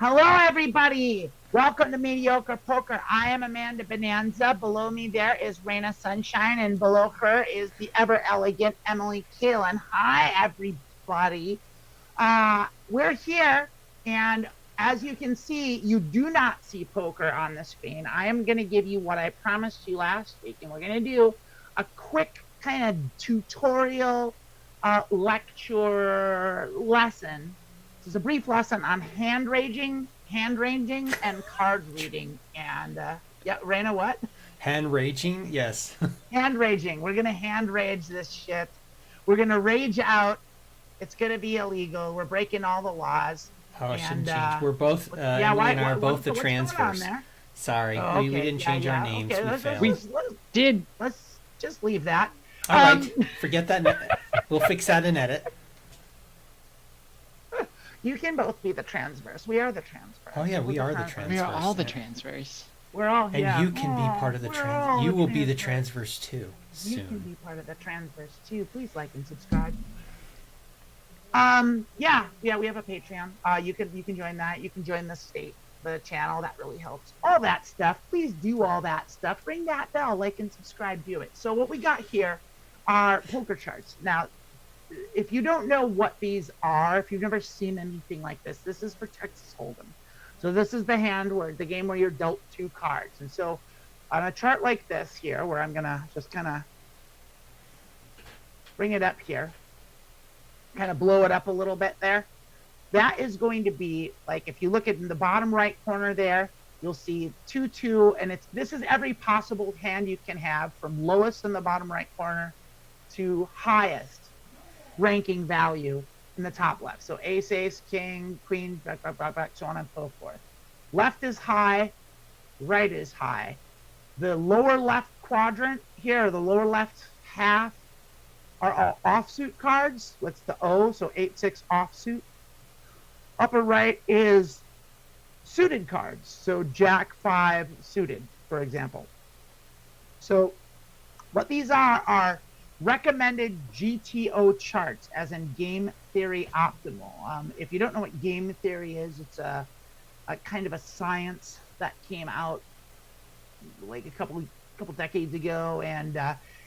Hello, everybody. Welcome to Medioker Poker. I am Amanda Bonanza. Below me there is Rayna Sunshine, and below her is the ever elegant Emily Kailyn. Hi, everybody. We're here, and as you can see, you do not see poker on the screen. I am going to give you what I promised you last week, and we're going to do a quick kind of tutorial lecture lesson. This is a brief lesson on hand ranging, and card reading. And yeah, Rayna, what? Hand raging, yes. Hand raging. We're gonna hand rage this shit. We're gonna rage out. It's gonna be illegal. We're breaking all the laws. Oh, I should change. We're both, Emily and I are both the Transverse. Sorry, okay. we didn't change our names. Okay. We failed. Let's just leave that. All right, forget that. We'll fix that in edit. You can both be the Transverse. We are the Transverse. Oh yeah, we are the Transverse. We are all the Transverse. We're all and you can be part of the Transverse. You will be the Transverse too soon. You can be part of the Transverse too. Please like and subscribe. Yeah, we have a Patreon. You can join that. You can join the channel. That really helps. All that stuff. Please do all that stuff. Ring that bell, like and subscribe, do it. So what we got here are poker charts. Now, if you don't know what these are, if you've never seen anything like this is for Texas Hold'em. So this is the hand where the game where you're dealt 2 cards. And so on a chart like this here, where I'm gonna just kind of bring it up here, kind of blow it up a little bit there. That is going to be like, if you look at in the bottom right corner there, you'll see 2-2, and this is every possible hand you can have from lowest in the bottom right corner to highest ranking value in the top left. So ace, king, queen, so on and so forth. Left is high, right is high. The lower left quadrant here, the lower left half, are all offsuit cards. What's the O? So 8-6 offsuit. Upper right is suited cards. So Jack 5 suited, for example. So what these are recommended GTO charts, as in game theory optimal. If you don't know what game theory is, it's a kind of a science that came out like a couple decades ago, and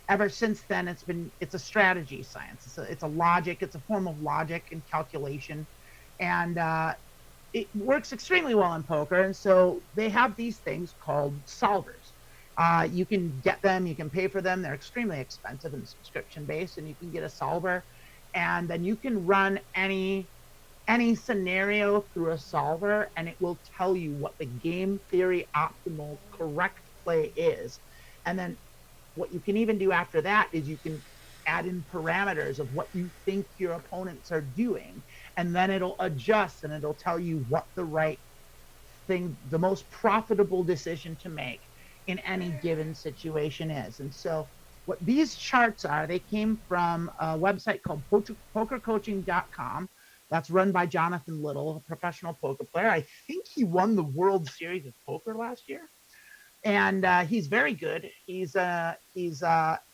ever since then it's a strategy science. It's a logic. It's a form of logic and calculation, and it works extremely well in poker. And so they have these things called solvers. You can get them, you can pay for them. They're extremely expensive and subscription based, and you can get a solver, and then you can run any scenario through a solver, and it will tell you what the game theory optimal correct play is. And then what you can even do after that is you can add in parameters of what you think your opponents are doing, and then it'll adjust and it'll tell you what the right thing, the most profitable decision to make in any given situation is. And so what these charts are, they came from a website called pokercoaching.com. That's run by Jonathan Little, a professional poker player. I think he won the World Series of Poker last year. And he's very good. He's a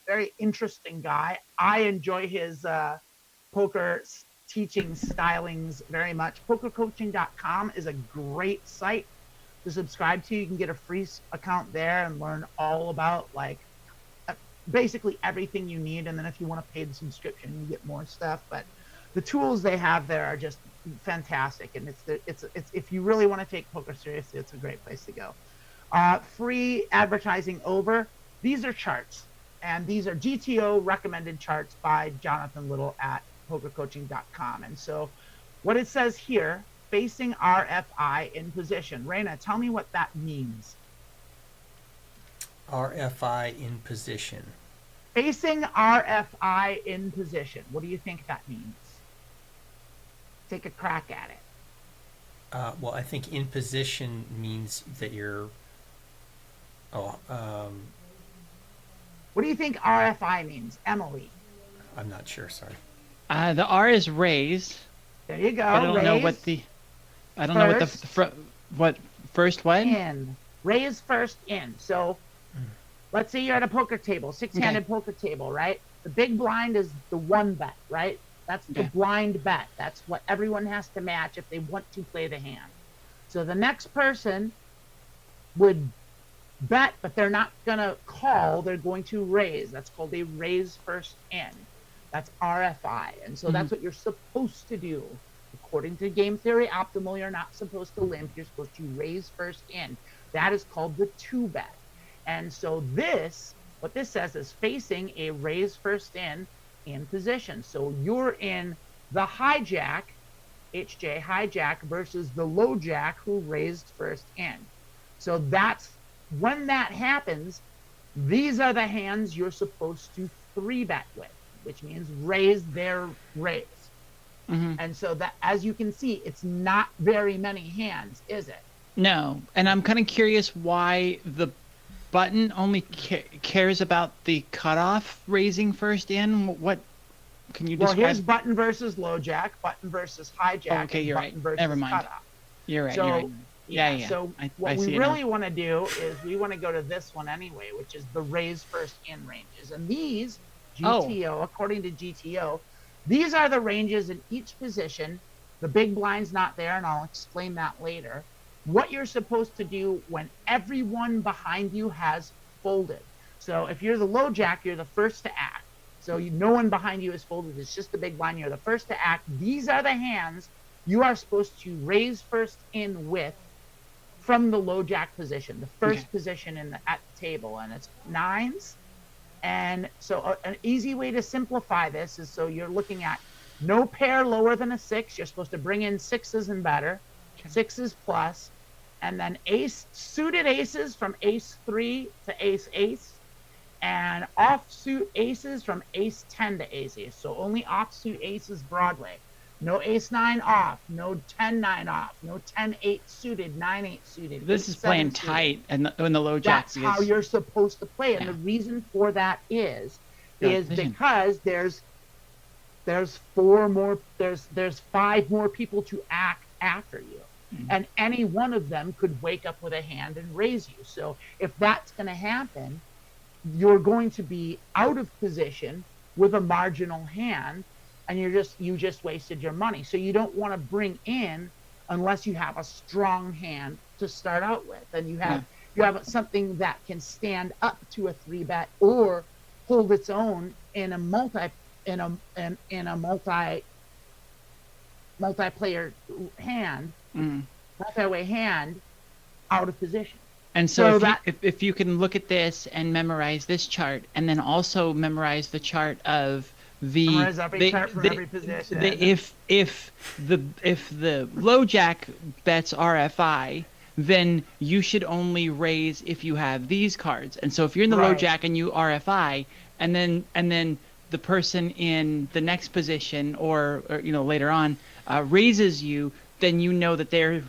very interesting guy. I enjoy his poker teaching stylings very much. Pokercoaching.com is a great site to subscribe to. You can get a free account there and learn all about basically everything you need. And then if you want to pay the subscription, you get more stuff. But the tools they have there are just fantastic. And it's if you really want to take poker seriously, it's a great place to go. Free advertising over. These are charts, and these are GTO recommended charts by Jonathan Little at pokercoaching.com. And so what it says here, facing RFI in position. Rayna, tell me what that means. RFI in position. Facing RFI in position. What do you think that means? Take a crack at it. Well, I think in position means that you're... What do you think RFI means, Emily? I'm not sure, sorry. The R is raised. There you go. I don't know what the... I don't know what the... What first what? In. Raise first in. So let's say you're at a poker table, 6-handed poker table, right? The big blind is the 1 bet, right? That's the blind bet. That's what everyone has to match if they want to play the hand. So the next person would bet, but they're not going to call. They're going to raise. That's called a raise first in. That's RFI. And so that's what you're supposed to do. According to game theory optimal, you're not supposed to limp. You're supposed to raise first in. That is called the 2-bet. And so what this says is facing a raise first in position. So you're in the hijack, HJ hijack, versus the low jack who raised first in. So that's when that happens. These are the hands you're supposed to 3-bet with, which means raise their raise. And so that, as you can see, it's not very many hands, is it? No. And I'm kind of curious why the button only cares about the cutoff raising first in. What can you describe? Well, here's button versus low jack, button versus hijack. Okay, you're right. Never mind. Cutoff. You're right. So, you're right. Yeah. So what we really want to do is we want to go to this one anyway, which is the raise first in ranges. And these GTO, according to GTO, these are the ranges in each position. The big blind's not there, and I'll explain that later. What you're supposed to do when everyone behind you has folded. So if you're the low jack, you're the first to act. So no one behind you is folded. It's just the big blind. You're the first to act. These are the hands you are supposed to raise first in with from the low jack position, the first position at the table, and it's 9s. And so an easy way to simplify this is, so you're looking at no pair lower than a 6. You're supposed to bring in 6s and better, 6s plus, and then suited aces from ace 3 to ace, and offsuit aces from ace 10 to ace. So only offsuit aces Broadway. No ace 9 off, no 10 9 off, no 10 8 suited, 9 8 suited. This is playing tight, and in the low jack. That's how you're supposed to play, and the reason for that is because there's 5 more people to act after you, and any one of them could wake up with a hand and raise you. So if that's going to happen, you're going to be out of position with a marginal hand. And you just wasted your money. So you don't want to bring in unless you have a strong hand to start out with, and you have something that can stand up to a 3-bet or hold its own in a multiplayer hand, multi-way hand, out of position. And so if you can look at this and memorize this chart, and then also memorize the chart of every position. If the low jack bets RFI, then you should only raise if you have these cards. And so if you're in the low jack and you RFI, and then the person in the next position or later on raises you, then you know that their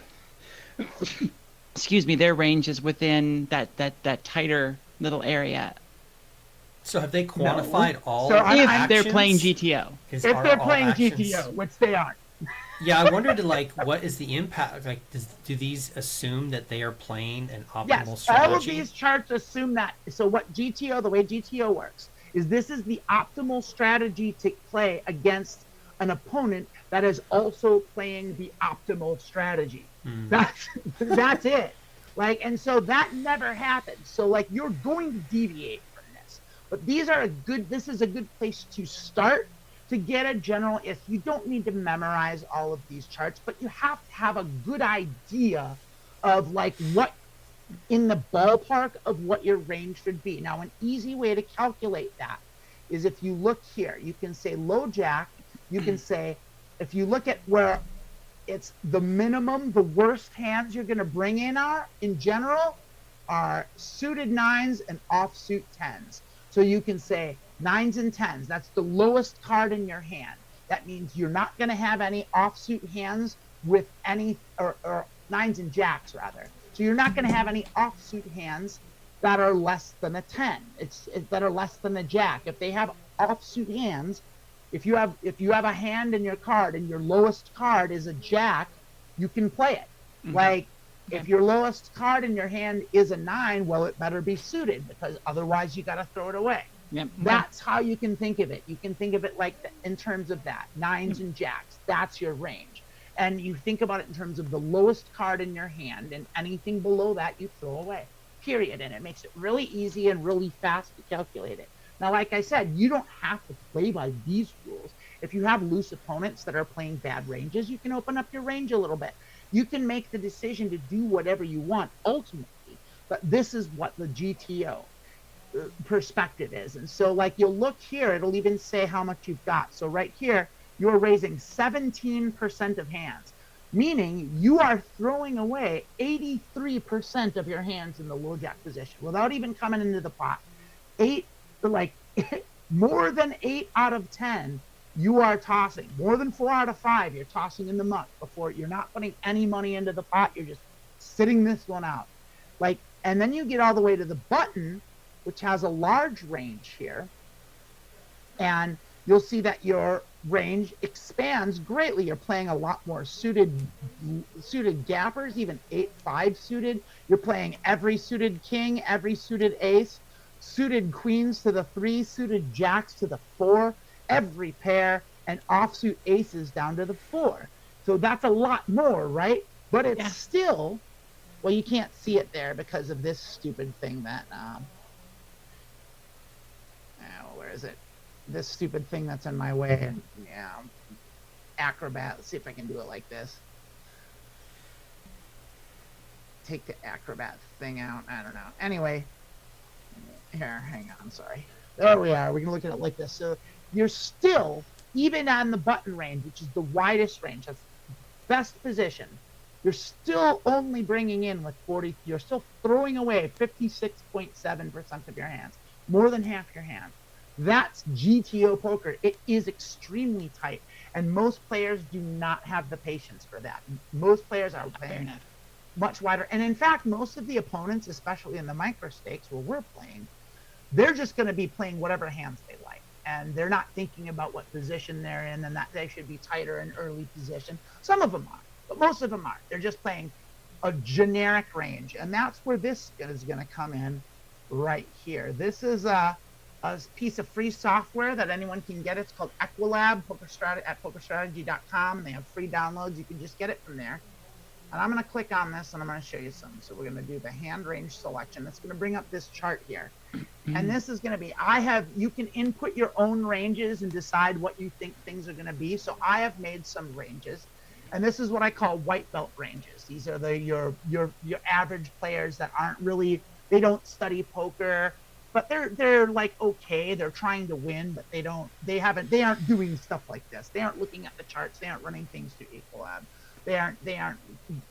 their range is within that tighter little area. So have they quantified all if they're playing GTO? If they're playing GTO, which they aren't. Yeah, I wondered, what is the impact? Like, do these assume that they are playing an optimal strategy? All of these charts assume that. So the way GTO works, is this is the optimal strategy to play against an opponent that is also playing the optimal strategy. That's it. And so that never happens. So you're going to deviate. But this is a good place to start to get a general. If you don't need to memorize all of these charts, but you have to have a good idea of what in the ballpark of what your range should be. Now, an easy way to calculate that is if you look here, you can say low jack, you can say, if you look at where it's the minimum, the worst hands you're going to bring in general are suited 9s and offsuit 10s. So you can say 9s and 10s. That's the lowest card in your hand. That means you're not going to have any offsuit hands with any, or 9s and jacks rather. So you're not going to have any offsuit hands that are less than a 10. That are less than a jack. If they have offsuit hands, if you have a hand in your card and your lowest card is a jack, you can play it. If your lowest card in your hand is a 9, well, it better be suited, because otherwise you got to throw it away. That's how you can think of it. You can think of it in terms of that, 9s and jacks. That's your range. and you think about it in terms of the lowest card in your hand, and anything below that you throw away, period. And it makes it really easy and really fast to calculate it. Now, like I said, you don't have to play by these rules. If you have loose opponents that are playing bad ranges, you can open up your range a little bit. You can make the decision to do whatever you want ultimately, but this is what the GTO perspective is. And so like you'll look here, it'll even say how much you've got. So right here, you're raising 17% of hands, meaning you are throwing away 83% of your hands in the low jack position without even coming into the pot. More than 8 out of 10 you are tossing. More than 4 out of 5 you're tossing in the muck before. You're not putting any money into the pot, you're just sitting this one out. And then you get all the way to the button, which has a large range here, and you'll see that your range expands greatly. You're playing a lot more suited gappers, even 8-5 suited. You're playing every suited king, every suited ace, suited queens to the 3, suited jacks to the 4, every pair, and offsuit aces down to the 4. So that's a lot more, right? But it's still, well, you can't see it there because of this stupid thing that, where is it? This stupid thing that's in my way. And Acrobat. Let's see if I can do it like this. Take the Acrobat thing out. I don't know. Anyway, here, hang on. Sorry. There we are. We can look at it like this. So you're still, even on the button range, which is the widest range, that's best position, you're still only bringing in with 40. You're still throwing away 56.7% of your hands, more than half your hands. That's GTO poker. It is extremely tight, and most players do not have the patience for that. Most players are playing much wider, and in fact, most of the opponents, especially in the Microstakes where we're playing, they're just going to be playing whatever hands they like, and they're not thinking about what position they're in and that they should be tighter in early position. Some of them are, but most of them aren't. They're just playing a generic range, and that's where this is going to come in right here. This is a piece of free software that anyone can get. It's called Equilab at pokerstrategy.com, and they have free downloads. You can just get it from there. And I'm going to click on this, and I'm going to show you some. So we're going to do the hand range selection. It's going to bring up this chart here. And this is going to be, you can input your own ranges and decide what you think things are going to be. So I have made some ranges, and this is what I call white belt ranges. These are your average players that aren't really, they don't study poker, but they're like, okay, they're trying to win, but they aren't doing stuff like this. They aren't looking at the charts. They aren't running things through Equilab. They aren't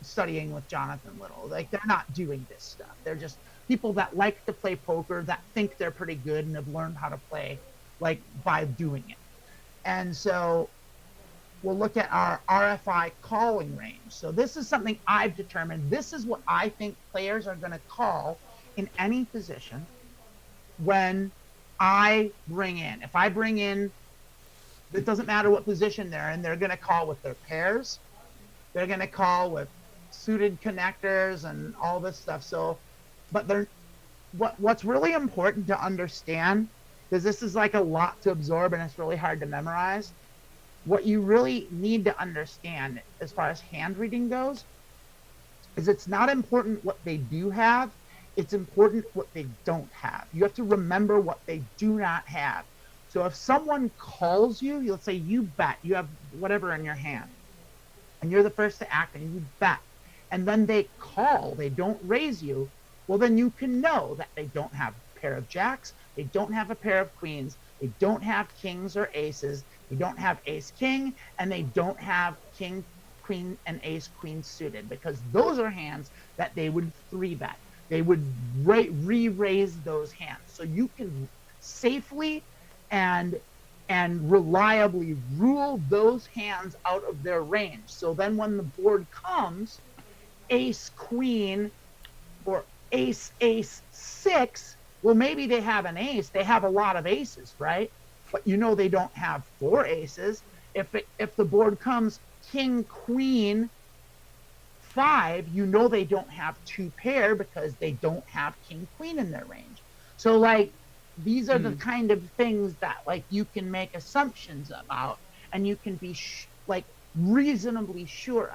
studying with Jonathan Little. Like, they're not doing this stuff. They're just people that like to play poker, that think they're pretty good and have learned how to play, like, by doing it. And so we'll look at our RFI calling range. So this is something I've determined. This is what I think players are going to call in any position when I bring in. If I bring in, it doesn't matter what position they're in, they're going to call with their pairs. They're going to call with suited connectors and all this stuff. So, but what's really important to understand, because this is like a lot to absorb and it's really hard to memorize, what you really need to understand as far as hand reading goes is it's not important what they do have, it's important what they don't have. You have to remember what they do not have. So if someone calls you, let's say you bet, you have whatever in your hand, and you're the first to act and you bet, and then they call, they don't raise you, well, then you can know that they don't have a pair of jacks, they don't have a pair of queens, they don't have kings or aces, they don't have ace king, and they don't have king, queen, and ace queen suited, because those are hands that they would 3-bet. They would re-raise those hands. So you can safely and reliably rule those hands out of their range. So then when the board comes, ace queen or ace 6, well, maybe they have an ace, they have a lot of aces, right? But you know they don't have 4 aces. If the board comes king queen 5, you know they don't have 2 pair because they don't have king queen in their range. So like, these are the kind of things that like you can make assumptions about, and you can be reasonably sure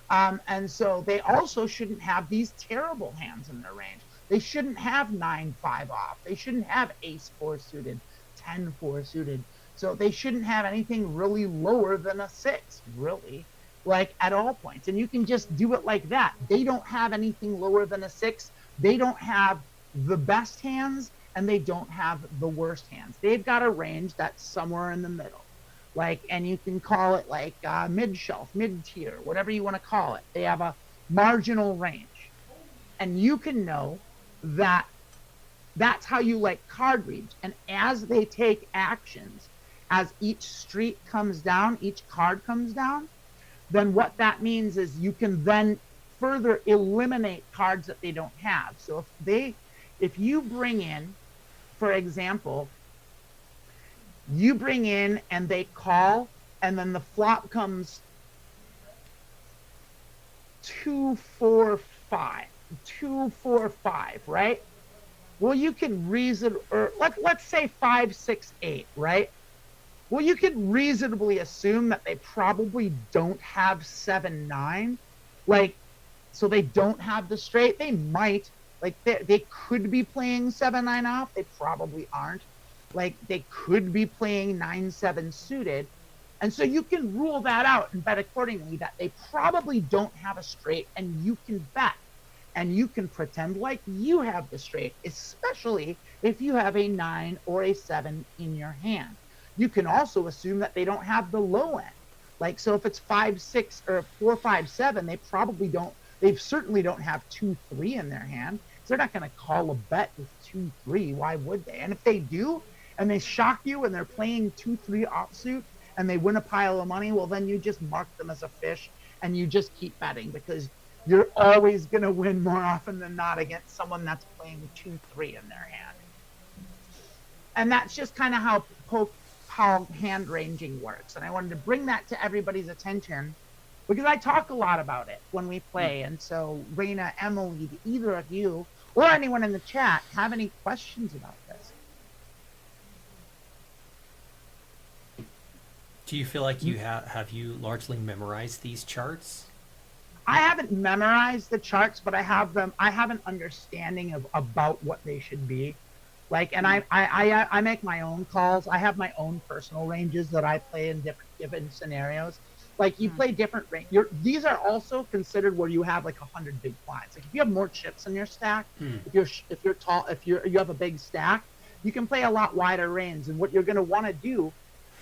of. And so they also shouldn't have these terrible hands in their range. They shouldn't have 9-5 off. They shouldn't have ace-4 suited, 10-4 suited. So they shouldn't have anything really lower than a 6, really, like at all points. And you can just do it like that. They don't have anything lower than a 6. They don't have the best hands, and they don't have the worst hands. They've got a range that's somewhere in the middle. Like, and you can call it like mid-shelf, mid-tier, whatever you want to call it. They have a marginal range. And you can know that that's how you like card reads. And as they take actions, as each street comes down, each card comes down, then what that means is you can then further eliminate cards that they don't have. So if you bring in, for example, you bring in and they call, and then the flop comes 2, 4, 5. 2, 4, 5, right? Well, you can reason, or let's say 5, 6, 8, right? Well, you can reasonably assume that they probably don't have 7, 9, like, so they don't have the straight. They might, like, they could be playing 7, 9 off. They probably aren't. Like, they could be playing 9, 7 suited. And so you can rule that out and bet accordingly that they probably don't have a straight, and you can bet. And you can pretend like you have the straight, especially if you have a 9 or a 7 in your hand. You can also assume that they don't have the low end. Like, so if it's 5, 6, or 4, 5, 7, they certainly don't have 2, 3 in their hand. So they're not going to call a bet with 2, 3. Why would they? And if they do, and they shock you and they're playing 2, 3 offsuit and they win a pile of money, well, then you just mark them as a fish and you just keep betting, because you're always going to win more often than not against someone that's playing 2, 3 in their hand. And that's just kind of how hand ranging works. And I wanted to bring that to everybody's attention because I talk a lot about it when we play. And so Rayna, Emily, either of you or anyone in the chat have any questions about this? Do you feel like you have you largely memorized these charts? I haven't memorized the charts, but I have them. I have an understanding of about what they should be. Like, and I make my own calls. I have my own personal ranges that I play in different scenarios. Like, you play different range. These are also considered where you have like 100 big blinds. Like, if you have more chips in your stack, if you're tall, you have a big stack, you can play a lot wider range. And what you're going to want to do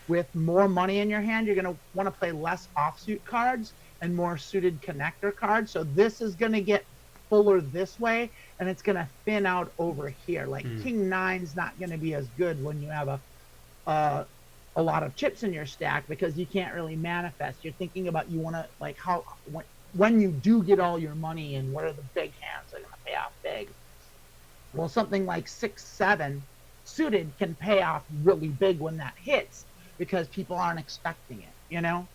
with more money in your hand, you're going to want to play less offsuit cards and more suited connector cards. So this is going to get fuller this way, and it's going to thin out over here. Like King 9's not going to be as good when you have a lot of chips in your stack, because you can't really manifest. You're thinking about, you want to, like, when you do get all your money in, what are the big hands that are going to pay off big? Well, something like 6, 7 suited can pay off really big when that hits, because people aren't expecting it, you know?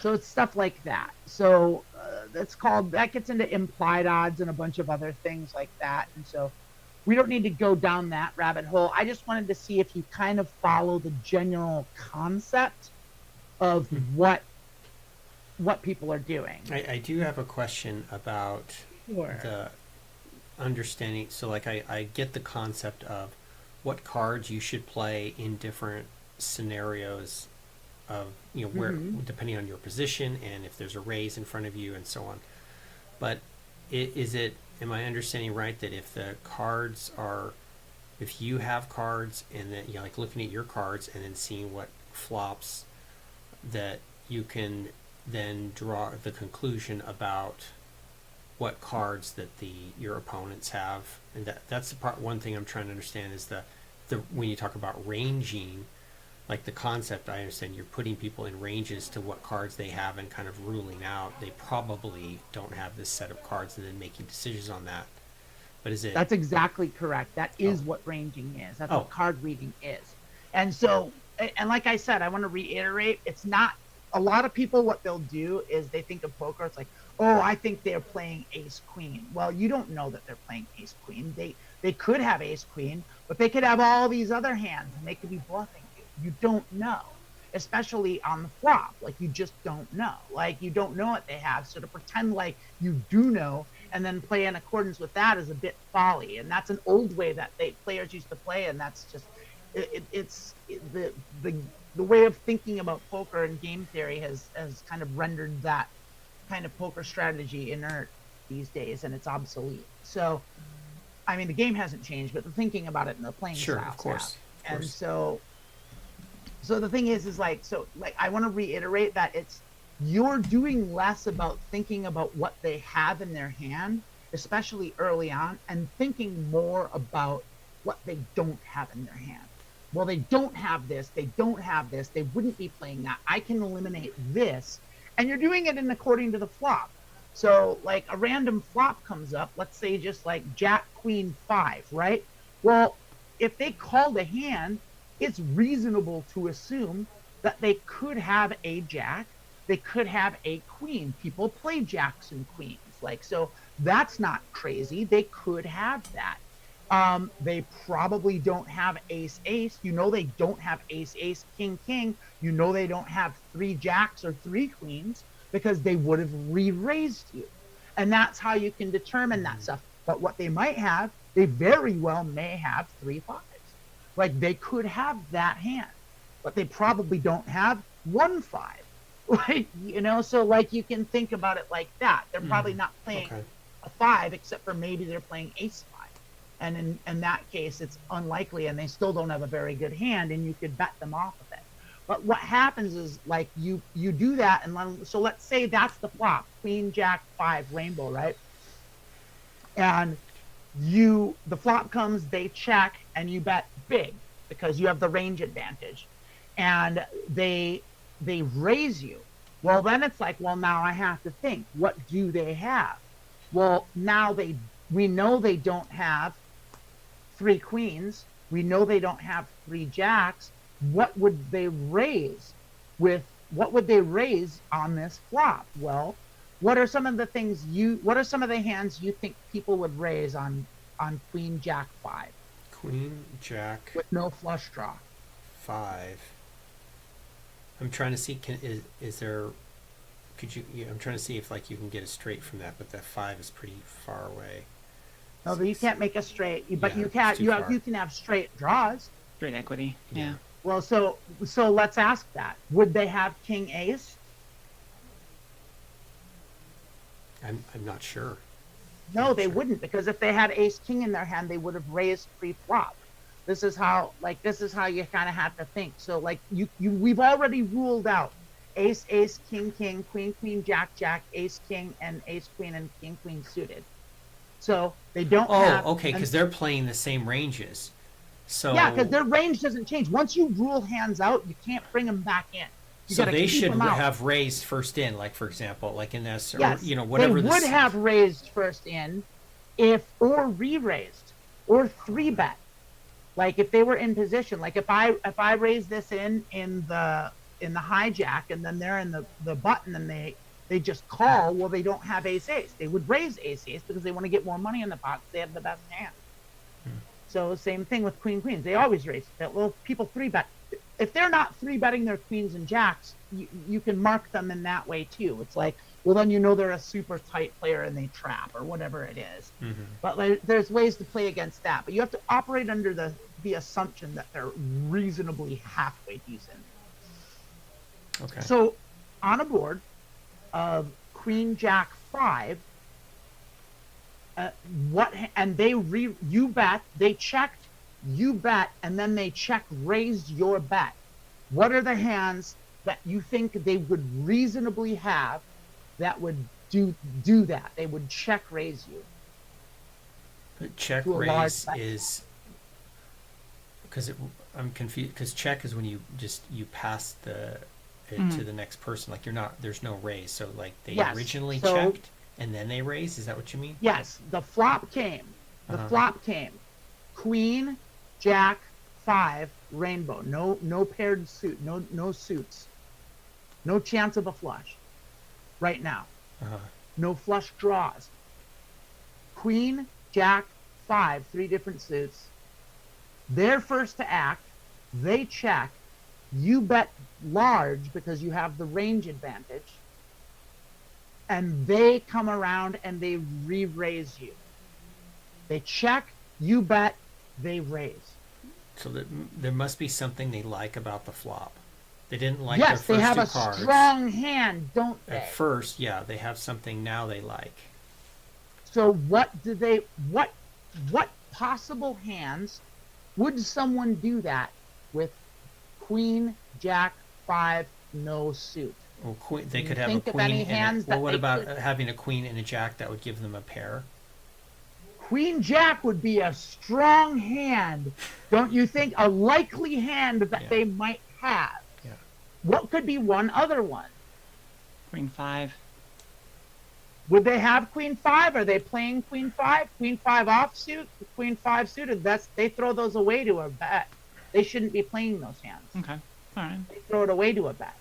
So it's stuff like that. So that gets into implied odds and a bunch of other things like that. And so we don't need to go down that rabbit hole. I just wanted to see if you kind of follow the general concept of what people are doing. I do have a question about the understanding. So, like, I get the concept of what cards you should play in different scenarios of, you know, where, depending on your position and if there's a raise in front of you and so on. But am I understanding right that if you have cards and then, you know, like looking at your cards and then seeing what flops, that you can then draw the conclusion about what cards that your opponents have? And that's the part. One thing I'm trying to understand is the when you talk about ranging, like the concept, I understand you're putting people in ranges to what cards they have and kind of ruling out they probably don't have this set of cards, and then making decisions on that. But is it? That's exactly correct. That is what ranging is. That's what card reading is. And so, and like I said, I want to reiterate, it's not, a lot of people, what they'll do is they think of poker, it's like, oh, I think they're playing ace queen. Well, you don't know that they're playing ace queen. They could have ace queen, but they could have all these other hands and they could be bluffing you. You don't know. especially on the flop. Like, you just don't know. Like, you don't know what they have. So to pretend like you do know and then play in accordance with that is a bit folly. And that's an old way that players used to play. And that's just, the way of thinking about poker and game theory has kind of rendered that kind of poker strategy inert these days, and it's obsolete. So, I mean, the game hasn't changed, but the thinking about it and the playing Sure, styles of course. have. And so the thing is like, I want to reiterate that you're doing less about thinking about what they have in their hand, especially early on, and thinking more about what they don't have in their hand. Well, they don't have this, they wouldn't be playing that. I can eliminate this. And you're doing it in according to the flop. So like a random flop comes up, let's say just like Jack, Queen, 5, right? Well, if they called a hand, it's reasonable to assume that they could have a Jack, they could have a Queen. People play Jacks and Queens. Like, so that's not crazy. They could have that. They probably don't have ace ace. You know, they don't have ace ace king king. You know, they don't have 3 jacks or 3 queens because they would have re-raised you. And that's how you can determine that stuff. But what they might have, they very well may have 3 5s. Like, they could have that hand, but they probably don't have 1 5. Like, you know, so like you can think about it like that. They're probably not playing a 5, except for maybe they're playing ace 5. And in that case, it's unlikely, and they still don't have a very good hand, and you could bet them off of it. But what happens is, like, you do that, and so let's say that's the flop, Queen, Jack, 5, rainbow, right? And the flop comes, they check, and you bet big because you have the range advantage, and they raise you. Well, then it's like, well, now I have to think, what do they have? Well, now we know they don't have 3 queens. We know they don't have 3 jacks. What would they raise on this flop? Well, what are some of the hands you think people would raise on Queen, Jack, 5? Queen, Jack. With no flush draw. 5. I'm trying to see, I'm trying to see if like you can get a straight from that, but that 5 is pretty far away. No, but you can't make a straight. But you it's too far. can have straight draws. Straight equity. Yeah. Well, so let's ask that. Would they have king ace? I'm not sure. No, they wouldn't, because if they had ace king in their hand, they would have raised pre-flop. This is how you kind of have to think. So like we've already ruled out ace ace king king queen queen jack jack ace king and ace queen and king queen suited. So they don't have... okay, because they're playing the same ranges. So yeah, because their range doesn't change. Once you rule hands out, you can't bring them back in. So they should have raised first in, like, for example, like in this, yes, or, whatever. They would have raised first in or re-raised or 3-bet. Like, if they were in position, like if I raise this in the hijack and then they're in the button and they just call, well, they don't have ace ace. They would raise ace ace because they want to get more money in the pot. They have the best hand. So same thing with queen queens. They always raise that. Well, people 3-bet. If they're not 3-betting their queens and jacks, you can mark them in that way too. It's like, well, then you know they're a super tight player and they trap or whatever it is. Mm-hmm. But there's ways to play against that. But you have to operate under the assumption that they're reasonably halfway decent. Okay. So on a board of Queen Jack 5, you bet, they checked, you bet, and then they check raised your bet. What are the hands that you think they would reasonably have that would do that? They would check raise you. But check raise is because I'm confused, because check is when you pass it to the next person. Like there's no raise. So like they originally checked and then they raised. Is that what you mean? Yes. The flop came. Flop came. Queen, Jack, 5, rainbow. No paired suit. No suits. No chance of a flush. Right now. No flush draws. Queen, Jack, 5, 3 different suits. They're first to act. They check. you bet large because you have the range advantage, and they come around and they re-raise you. They check, you bet, they raise. So there must be something they like about the flop. They didn't like yes, their they first have two a cards. strong hand, don't they? At first, yeah, they have something now they like. So what possible hands would someone do that with queen, jack, 5, no suit? Well, they you could have a think of queen any and hands well, that what they about could- having a queen and a jack that would give them a pair? Queen jack would be a strong hand, don't you think? A likely hand that Yeah. they might have. Yeah. What could be one other one? Queen 5. Would they have queen 5? Are they playing queen 5? Queen 5 offsuit, queen 5 suited. They throw those away to a bet. They shouldn't be playing those hands. Okay. All right. They throw it away to a bet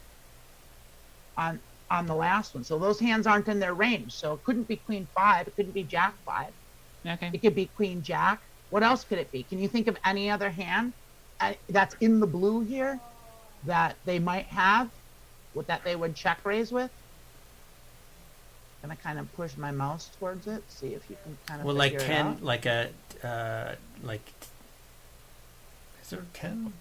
on the last one. So those hands aren't in their range. So it couldn't be queen 5. It couldn't be jack 5. Okay. It could be queen jack. What else could it be? Can you think of any other hand that's in the blue here that they might have, that they would check raise with? Gonna kind of push my mouse towards it, see if you can kind of Well, figure like it out. like a is there 10?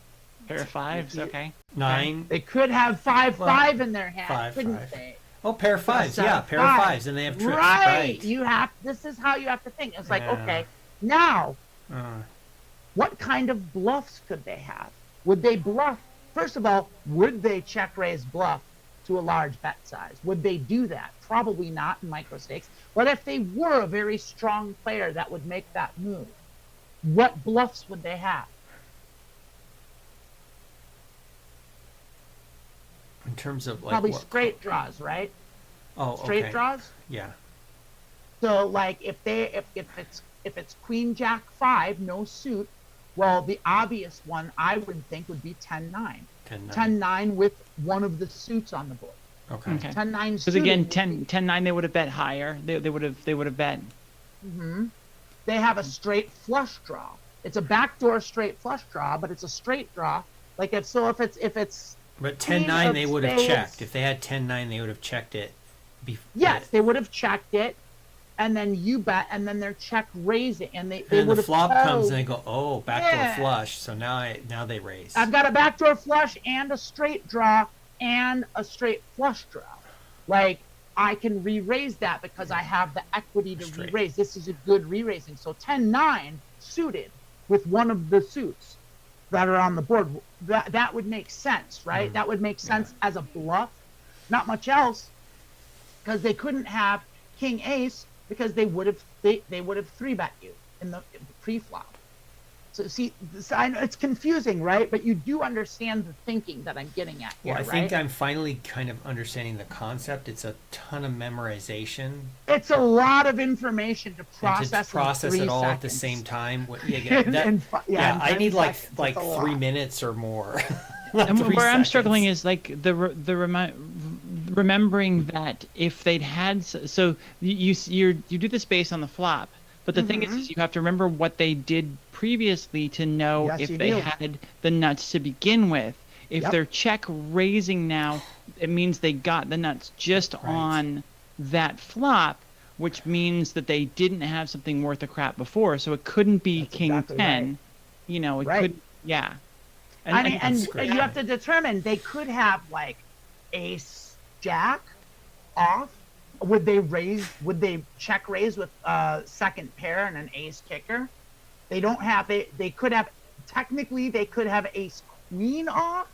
Pair of 5s. Okay. 9? They could have 5 Well, 5 in their hand, 5, couldn't 5. they? Oh, pair of 5s. set Yeah, of pair of 5s. 5s, and they have tricks. Right. This is how you have to think. It's like, Yeah. okay, now Uh, what kind of bluffs could they have? Would they bluff? First of all, would they check raise bluff to a large bet size? Would they do that? Probably not in microstakes. But if they were a very strong player that would make that move, what bluffs would they have? in terms of like Probably what, straight draws, right? oh, Straight okay. draws. Yeah. So like if it's queen jack 5, no suit, well the obvious one I would think would be 10-9. 10-9. 10-9 with one of the suits on the board. Okay. Okay. 10-9 Because again, 10-9 they would have bet higher. They would have bet. Mm-hmm. They have a straight flush draw. It's a backdoor straight flush draw, but it's a straight draw. Like if it's But queen 10-9 of they would have spades. checked. If they had 10-9, they would have checked it. Yes, they would have checked it, and then you bet, and then they're check raising, and they And would the have. flop comes and they go, oh, backdoor Yeah. flush. So now they raise. I've got a backdoor flush and a straight draw and a straight flush draw. Like I can re-raise that because I have the equity to Straight. re-raise. This is a good re-raising. So 10-9 suited with one of the suits that are on the board. That would make sense, right? That would make sense as a bluff. Not much else, because they couldn't have king ace because they would have 3-bet you in the pre-flop. So see, I know it's confusing, right? But you do understand the thinking that I'm getting at here, Well, I right? think I'm finally kind of understanding the concept. It's a ton of memorization. It's a lot of information to And process. to process in 3 it all seconds. at the same time. Yeah, In I 10 need like seconds, it's a 3 lot. minutes or more. And 3 where I'm struggling seconds. is like remembering that if they'd had so you do this based on the flop, but the thing is you have to remember what they did previously to know Yes, if you they do. had the nuts to begin with. If Yep. they're check raising now, it means they got the nuts just on that flop, which means that they didn't have something worth a crap before. So it couldn't be That's king exactly 10. right. You know, it Right. could, yeah. I mean, and That's great. you have to determine they could have like ace jack off. Would they check raise with a second pair and an ace kicker? They don't have they could have technically they could have ace queen off,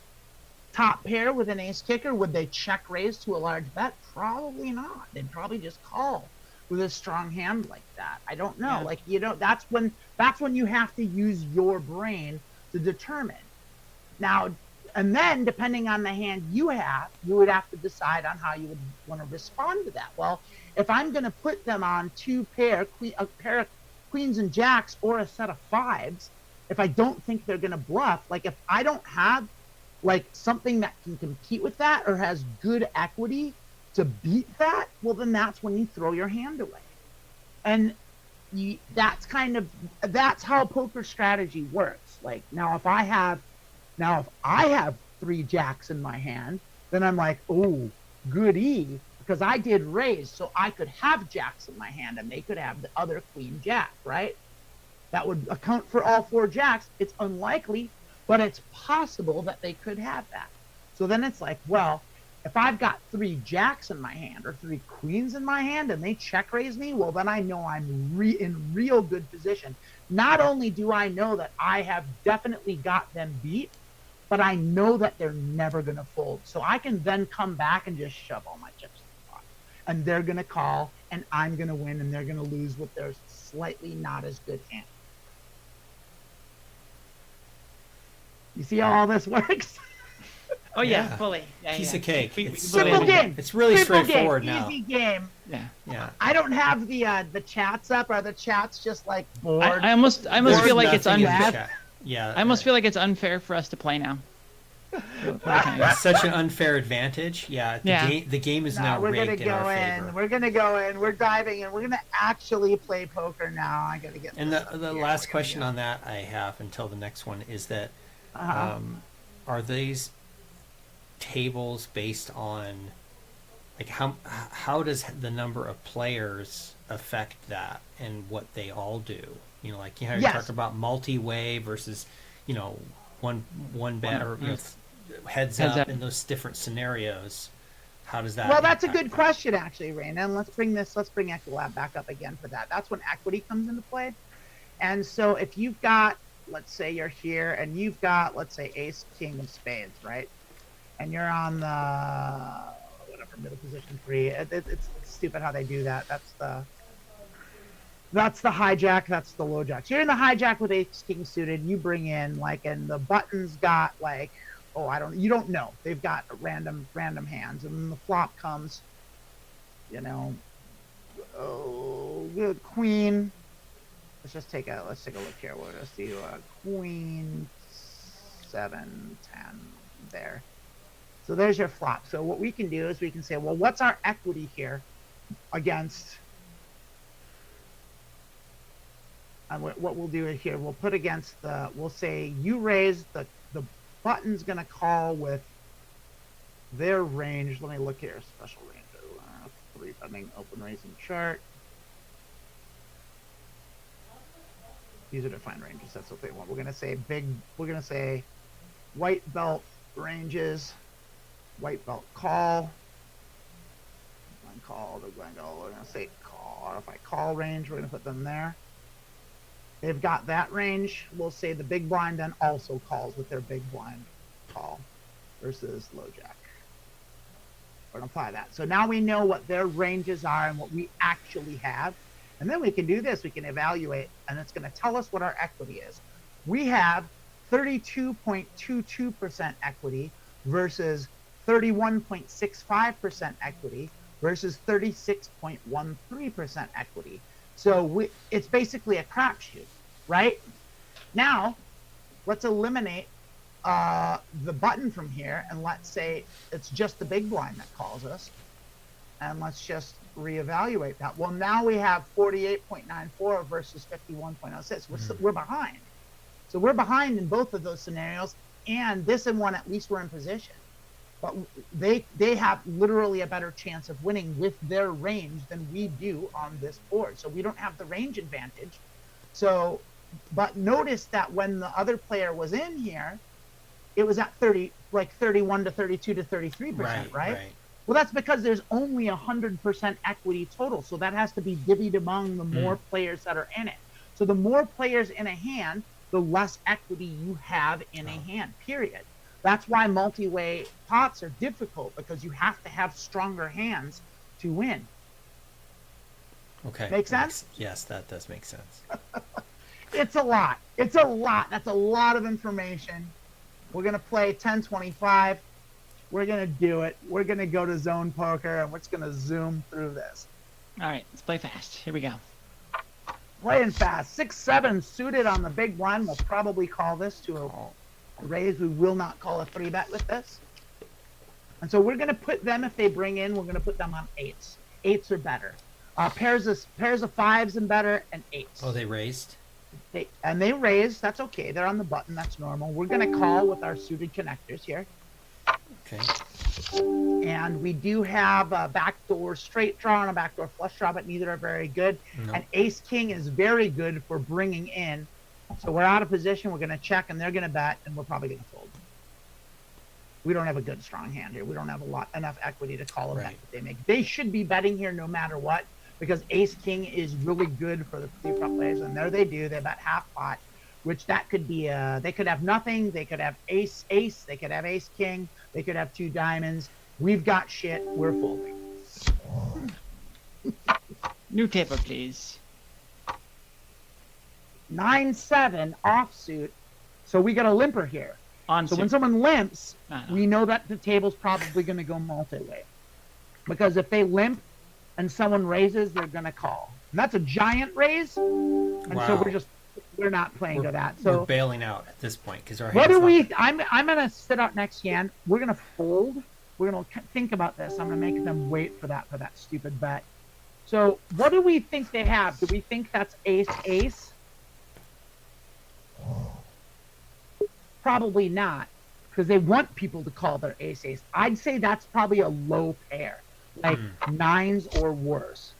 top pair with an ace kicker. Would they check raise to a large bet? Probably not. They'd probably just call with a strong hand like that. I don't know. Yeah. That's when you have to use your brain to determine. Now, and then depending on the hand you would have to decide on how you would want to respond to that. Well, if I'm going to put them on a pair of queens and jacks or a set of 5s, if I don't think they're going to bluff, like if I don't have like something that can compete with that or has good equity to beat that, well, then that's when you throw your hand away. And that's how poker strategy works. Like now, if I have 3 jacks in my hand, then I'm like, oh, goody, because I did raise, so I could have jacks in my hand and they could have the other queen jack, right? That would account for all 4 jacks. It's unlikely, but it's possible that they could have that. So then it's like, well, if I've got 3 jacks in my hand or 3 queens in my hand and they check raise me, well, then I know I'm in real good position. Not only do I know that I have definitely got them beat, but I know that they're never going to fold. So I can then come back and just shove all my chips in the pot. And they're going to call, and I'm going to win, and they're going to lose with their slightly not as good hand. You see how all this works? Oh yeah, fully. Piece of cake. Simple game. It's really Simple straightforward game. now. Easy game. Yeah. I don't have the chats up. Are the chats just like bored? I almost feel like it's unfair. Yeah. I almost feel like it's unfair for us to play now. It's such an unfair advantage. The game is now rigged in our favor. We're gonna go in. We're diving in. We're gonna actually play poker now. I gotta get. And the last question on that I have until the next one is that, are these tables based on, like, how does the number of players affect that and what they all do? You know, like, you know, you talk about multi-way versus, you know, one bet or, you know, heads up in those different scenarios. How does that? Well, that's a good question, actually, Rayna. And let's bring Equilab back up again for that. That's when equity comes into play. And so if you've got, let's say you're here and you've got, let's say, ace, king of spades, right? And you're on the middle position 3. It's stupid how they do that. That's the hijack. That's the low jack. So you're in the hijack with ace king suited. You bring in like, and the button's got like, you don't know. They've got random hands, and then the flop comes. You know, good queen. Let's take a look here. We're gonna see queen 7, 10 there. So there's your flop. So what we can do is we can say, well, what's our equity here against? And what we'll do here, we'll put against we'll say you raise, the button's going to call with their range. Let me look here, special range. 3 buttoning, open raising chart. These are defined ranges. That's what they want. We're going to say white belt ranges. White belt call. We're going to say call. If I call range, we're going to put them there. They've got that range. We'll say the big blind then also calls with their big blind call versus low jack. We're going to apply that. So now we know what their ranges are and what we actually have. And then we can do this. We can evaluate, and it's going to tell us what our equity is. We have 32.22% equity versus 31.65% equity versus 36.13% equity. So it's basically a crapshoot, right? Now, let's eliminate the button from here, and let's say it's just the big blind that calls us, and let's just reevaluate that. Well, now we have 48.94 versus 51.06. We're behind. So we're behind in both of those scenarios, and this and one, at least we're in position. But they have literally a better chance of winning with their range than we do on this board. So we don't have the range advantage. So, but notice that when the other player was in here, it was at 31 to 32 to 33%, right? Well, that's because there's only 100% equity total. So that has to be divvied among the more players that are in it. So the more players in a hand, the less equity you have in a hand, period. That's why multi-way pots are difficult, because you have to have stronger hands to win. Okay. Make sense? Yes, that does make sense. It's a lot. That's a lot of information. We're going to play 10-25. We're going to do it. We're going to go to zone poker, and we're just going to zoom through this. All right, let's play fast. Here we go. Playing fast. 6-7 suited on the big blind. We'll probably call this to a raise. We will not call a 3-bet with this. And so we're going to put them, if they bring in, we're going to put them on 8s. 8s are better. Pairs of 5s and better, and 8s. Oh, they raised? They raised. That's okay. They're on the button. That's normal. We're going to call with our suited connectors here. Okay. And we do have a backdoor straight draw and a backdoor flush draw, but neither are very good. No. And ace king is very good for bringing in. So we're out of position. We're going to check, and they're going to bet, and we're probably going to fold. We don't have a good strong hand here. We don't have enough equity to call a bet that they make. They should be betting here no matter what, because ace king is really good for the pre-flop players. And there they do. They bet half pot, which that could be they could have nothing. They could have ace, they could have ace king. They could have 2 diamonds. We've got shit. We're folding. New table, please. 9-7 offsuit. So we got a limper here. So when someone limps, we know that the table's probably going to go multi-way. Because if they limp and someone raises, they're going to call. And that's a giant raise. And so we're not playing to that. So we're bailing out at this point because our what do we? I'm gonna sit out next hand. We're gonna fold. We're gonna think about this. I'm gonna make them wait for that stupid bet. So what do we think they have? Do we think that's ace? Probably not, because they want people to call their ace. I'd say that's probably a low pair, like 9s or worse.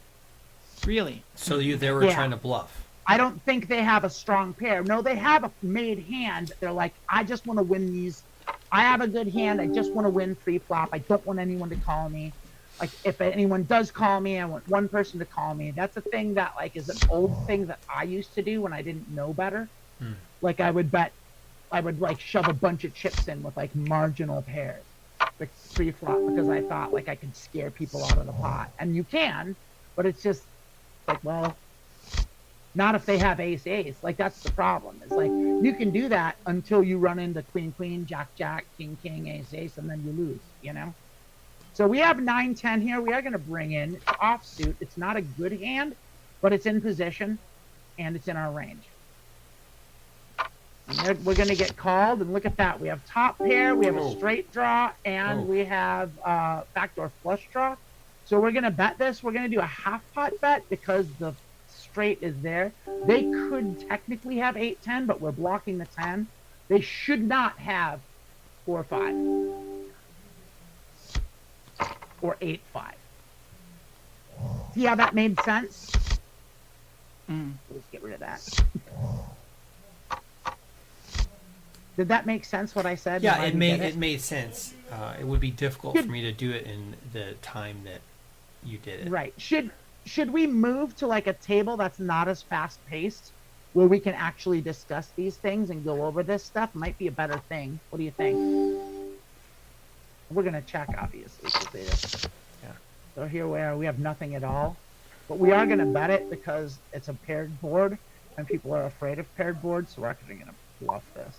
Really? So they were trying to bluff. I don't think they have a strong pair. No, they have a made hand. They're like, I just want to win these. I have a good hand. I just want to win pre-flop. I don't want anyone to call me. Like, if anyone does call me, I want one person to call me. That's a thing that, like, is an old thing that I used to do when I didn't know better. Like, I would, like, shove a bunch of chips in with, like, marginal pairs. Like, pre-flop, because I thought, like, I could scare people out of the pot. And you can, but it's just, like, well... Not if they have ace. Like, that's the problem. It's like, you can do that until you run into queen, jack, king, ace, and then you lose, you know? So we have 9-10 here. We are going to bring in offsuit. It's not a good hand, but it's in position, and it's in our range. And we're going to get called, and look at that. We have top pair, we have a straight draw, and we have backdoor flush draw. So we're going to bet this. We're going to do a half pot bet because the straight is there. They could technically have 8-10, but we're blocking the 10. They should not have 4-5 or 8-5. See how that made sense? Let's get rid of that. Did that make sense what I said? Yeah, it made sense. It would be difficult for me to do it in the time that you did it. Right. Should we move to like a table that's not as fast paced, where we can actually discuss these things and go over this stuff? Might be a better thing. What do you think? We're gonna check, obviously. Yeah. So here we have nothing at all, but we are gonna bet it because it's a paired board, and people are afraid of paired boards, so we're actually gonna bluff this.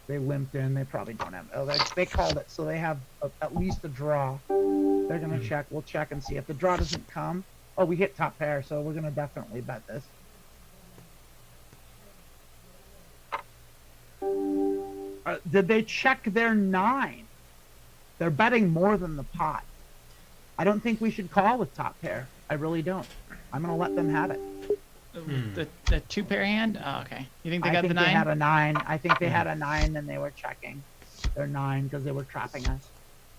They limped in. They probably don't have. Oh, they called it, so they have at least a draw. They're going to check. We'll check and see. If the draw doesn't come... Oh, we hit top pair, so we're going to definitely bet this. Did they check their 9? They're betting more than the pot. I don't think we should call with top pair. I really don't. I'm going to let them have it. The 2-pair hand? Oh, okay. You think they got the 9? I think they had a 9. I think they had a 9 and they were checking their 9 because they were trapping us.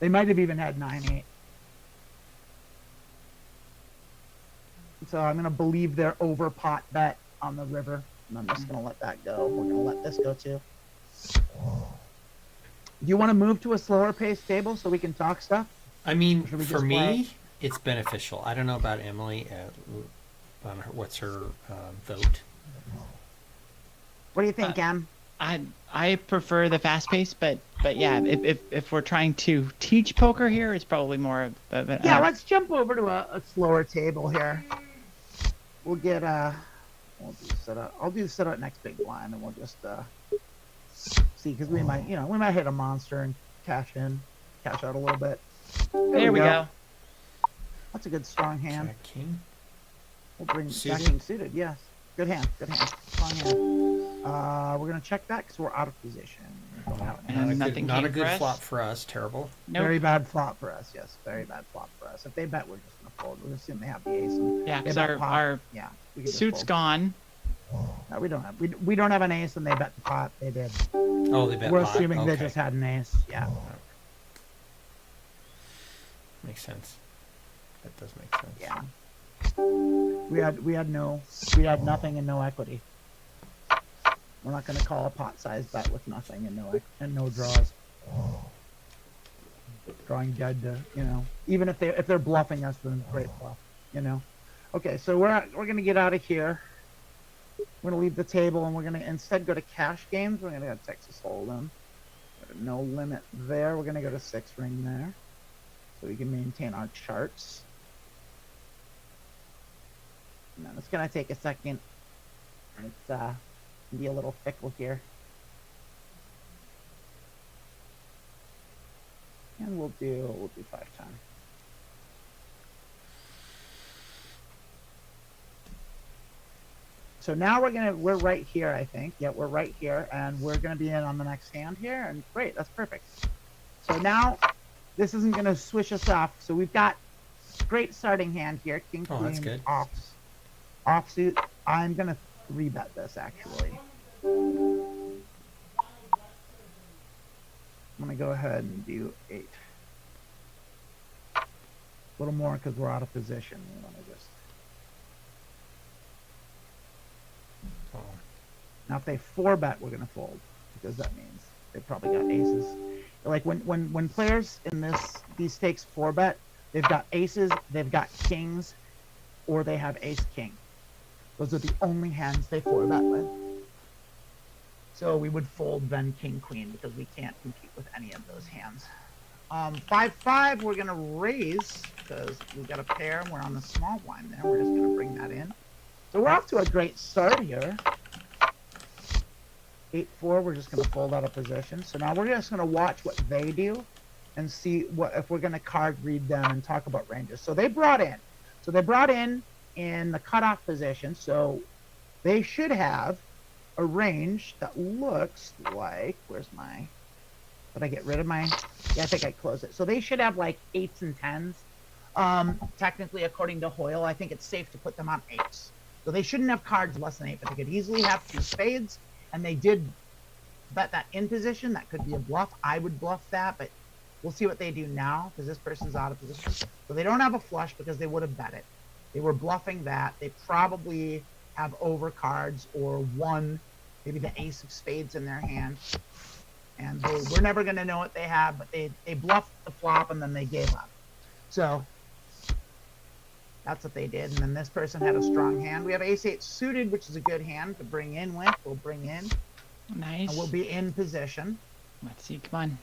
They might have even had 9-8. So I'm going to believe their over pot bet on the river, and I'm just going to let that go. We're going to let this go too. Do you want to move to a slower paced table so we can talk stuff? I mean, for me, it's beneficial. I don't know about Emily. What's her vote? What do you think, Em? I prefer the fast pace, but yeah, if we're trying to teach poker here, it's probably more of an... Yeah, let's jump over to a slower table here. We'll get we'll do setup. I'll do setup next big blind, and we'll just see, because we might hit a monster and cash out a little bit. There we go. That's a good strong hand. Jack king. We'll bring Jack king suited. Yes, good hand. Strong hand. We're gonna check that because we're out of position. Not a good flop for us. Terrible. Nope. Very bad flop for us. Yes, very bad flop for us. If they bet, we're just gonna fold. We're gonna assume they have the ace. And yeah, because our suit's gone. No, we don't have. We don't have an ace, and they bet the pot. They did. Oh, they bet. We're pot. assuming they just had an ace. Yeah. makes sense. That does make sense. Yeah. We had nothing and no equity. We're not going to call a pot size bet with nothing and no draws. Drawing dead to, even if they're bluffing us, then great bluff, Okay, so we're going to get out of here. We're going to leave the table and we're going to instead go to cash games. We're going to go to Texas Hold'em. No limit there. We're going to go to 6 ring there so we can maintain our charts. And then it's going to take a second. It's be a little fickle here. And we'll do 5 times. So now we're right here, I think. Yeah, we're right here, and we're gonna be in on the next hand here, and great, that's perfect. So now this isn't gonna swish us off. So we've got great starting hand here, king, queen, offsuit. I'm gonna 3-bet this actually. I'm gonna go ahead and do 8. A little more because we're out of position. We want to just. Now, if they 4-bet, we're gonna fold because that means they probably got aces. Like when players in these stakes 4-bet, they've got aces, they've got kings, or they have ace king. Those are the only hands they 4-bet with. So we would fold then king queen because we can't compete with any of those hands. 5-5, we're gonna raise because we've got a pair and we're on the small blind there. We're just gonna bring that in. So we're off to a great start here. 8-4, we're just gonna fold out of position. So now we're just gonna watch what they do and see if we're gonna card read them and talk about ranges. So they brought in in the cutoff position. So they should have a range that looks like, did I get rid of my, yeah, I think I closed it. So they should have like 8s and 10s. Technically, according to Hoyle, I think it's safe to put them on 8s. So they shouldn't have cards less than 8, but they could easily have 2 spades. And they did bet that in position. That could be a bluff. I would bluff that, but we'll see what they do now because this person's out of position. So they don't have a flush because they would have bet it. They were bluffing that. They probably have overcards or maybe the ace of spades in their hand. And we're never going to know what they have, but they bluffed the flop and then they gave up. So that's what they did. And then this person had a strong hand. We have ace-8 suited, which is a good hand to bring in with. We'll bring in. Nice. And we'll be in position. Let's see. Come on.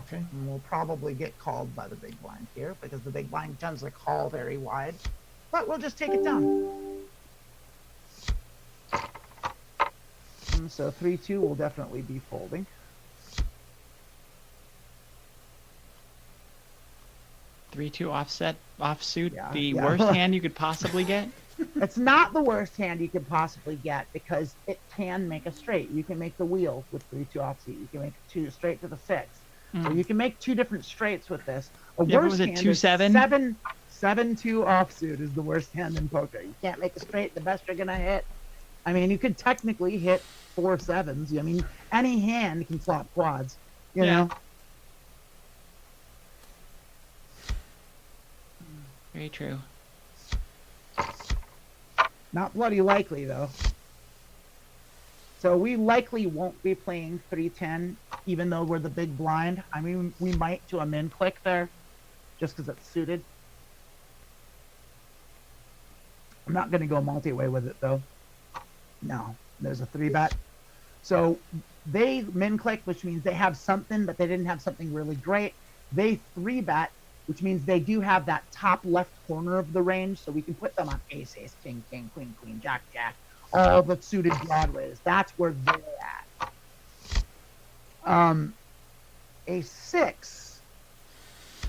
Okay. And we'll probably get called by the big blind here because the big blind tends to call very wide. But we'll just take it down. And so 3-2 will definitely be folding. 3-2 offsuit, Yeah, the worst hand you could possibly get. It's not the worst hand you could possibly get because it can make a straight. You can make the wheel with 3-2 offsuit. You can make 2 straight to the 6. So you can make 2 different straights with this. Worst hand 2-7? 7-2 offsuit is the worst hand in poker. You can't make a straight. The best you're gonna hit. I mean, you could technically hit 4 7s. I mean, any hand can flop quads. You know. Very true. Not bloody likely, though. So we likely won't be playing 3-10, even though we're the big blind. I mean, we might do a min click there, just because it's suited. I'm not going to go multi-way with it, though. No, there's a 3-bet. So they min click, which means they have something, but they didn't have something really great. They 3-bet, which means they do have that top left corner of the range, so we can put them on ace, ace, king, king, queen, queen, jack, jack, all the suited broadways. That's where they're at. Ace 6.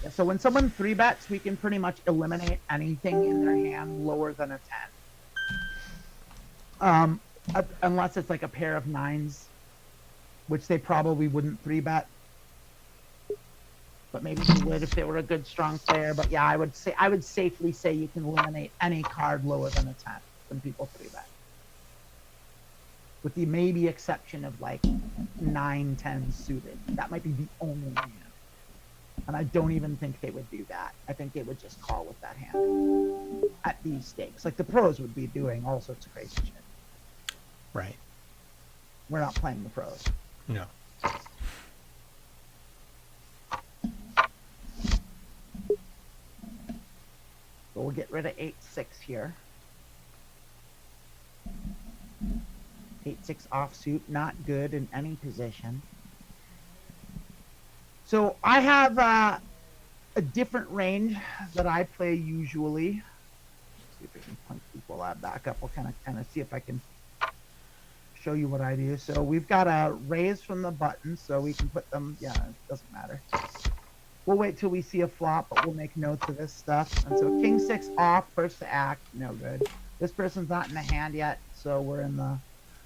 Yeah, so when someone 3-bets, we can pretty much eliminate anything in their hand lower than a 10. Unless it's like a pair of 9s, which they probably wouldn't 3-bet. But maybe they would if they were a good, strong player. But yeah, I would safely say you can eliminate any card lower than a 10 when people 3-bet. With the maybe exception of like 9-10 suited. That might be the only hand. And I don't even think they would do that. I think they would just call with that hand at these stakes. Like the pros would be doing all sorts of crazy shit. Right. We're not playing the pros. No. So we'll get rid of 8-6 here. 8-6 offsuit, not good in any position. So I have a different range that I play usually. Let's see if we can punch equal that back up. We'll kind of see if I can show you what I do. So we've got a raise from the button, so we can put them. Yeah, it doesn't matter. We'll wait till we see a flop, but we'll make notes of this stuff. And so king 6 off, first to act, no good. This person's not in the hand yet, so we're in the.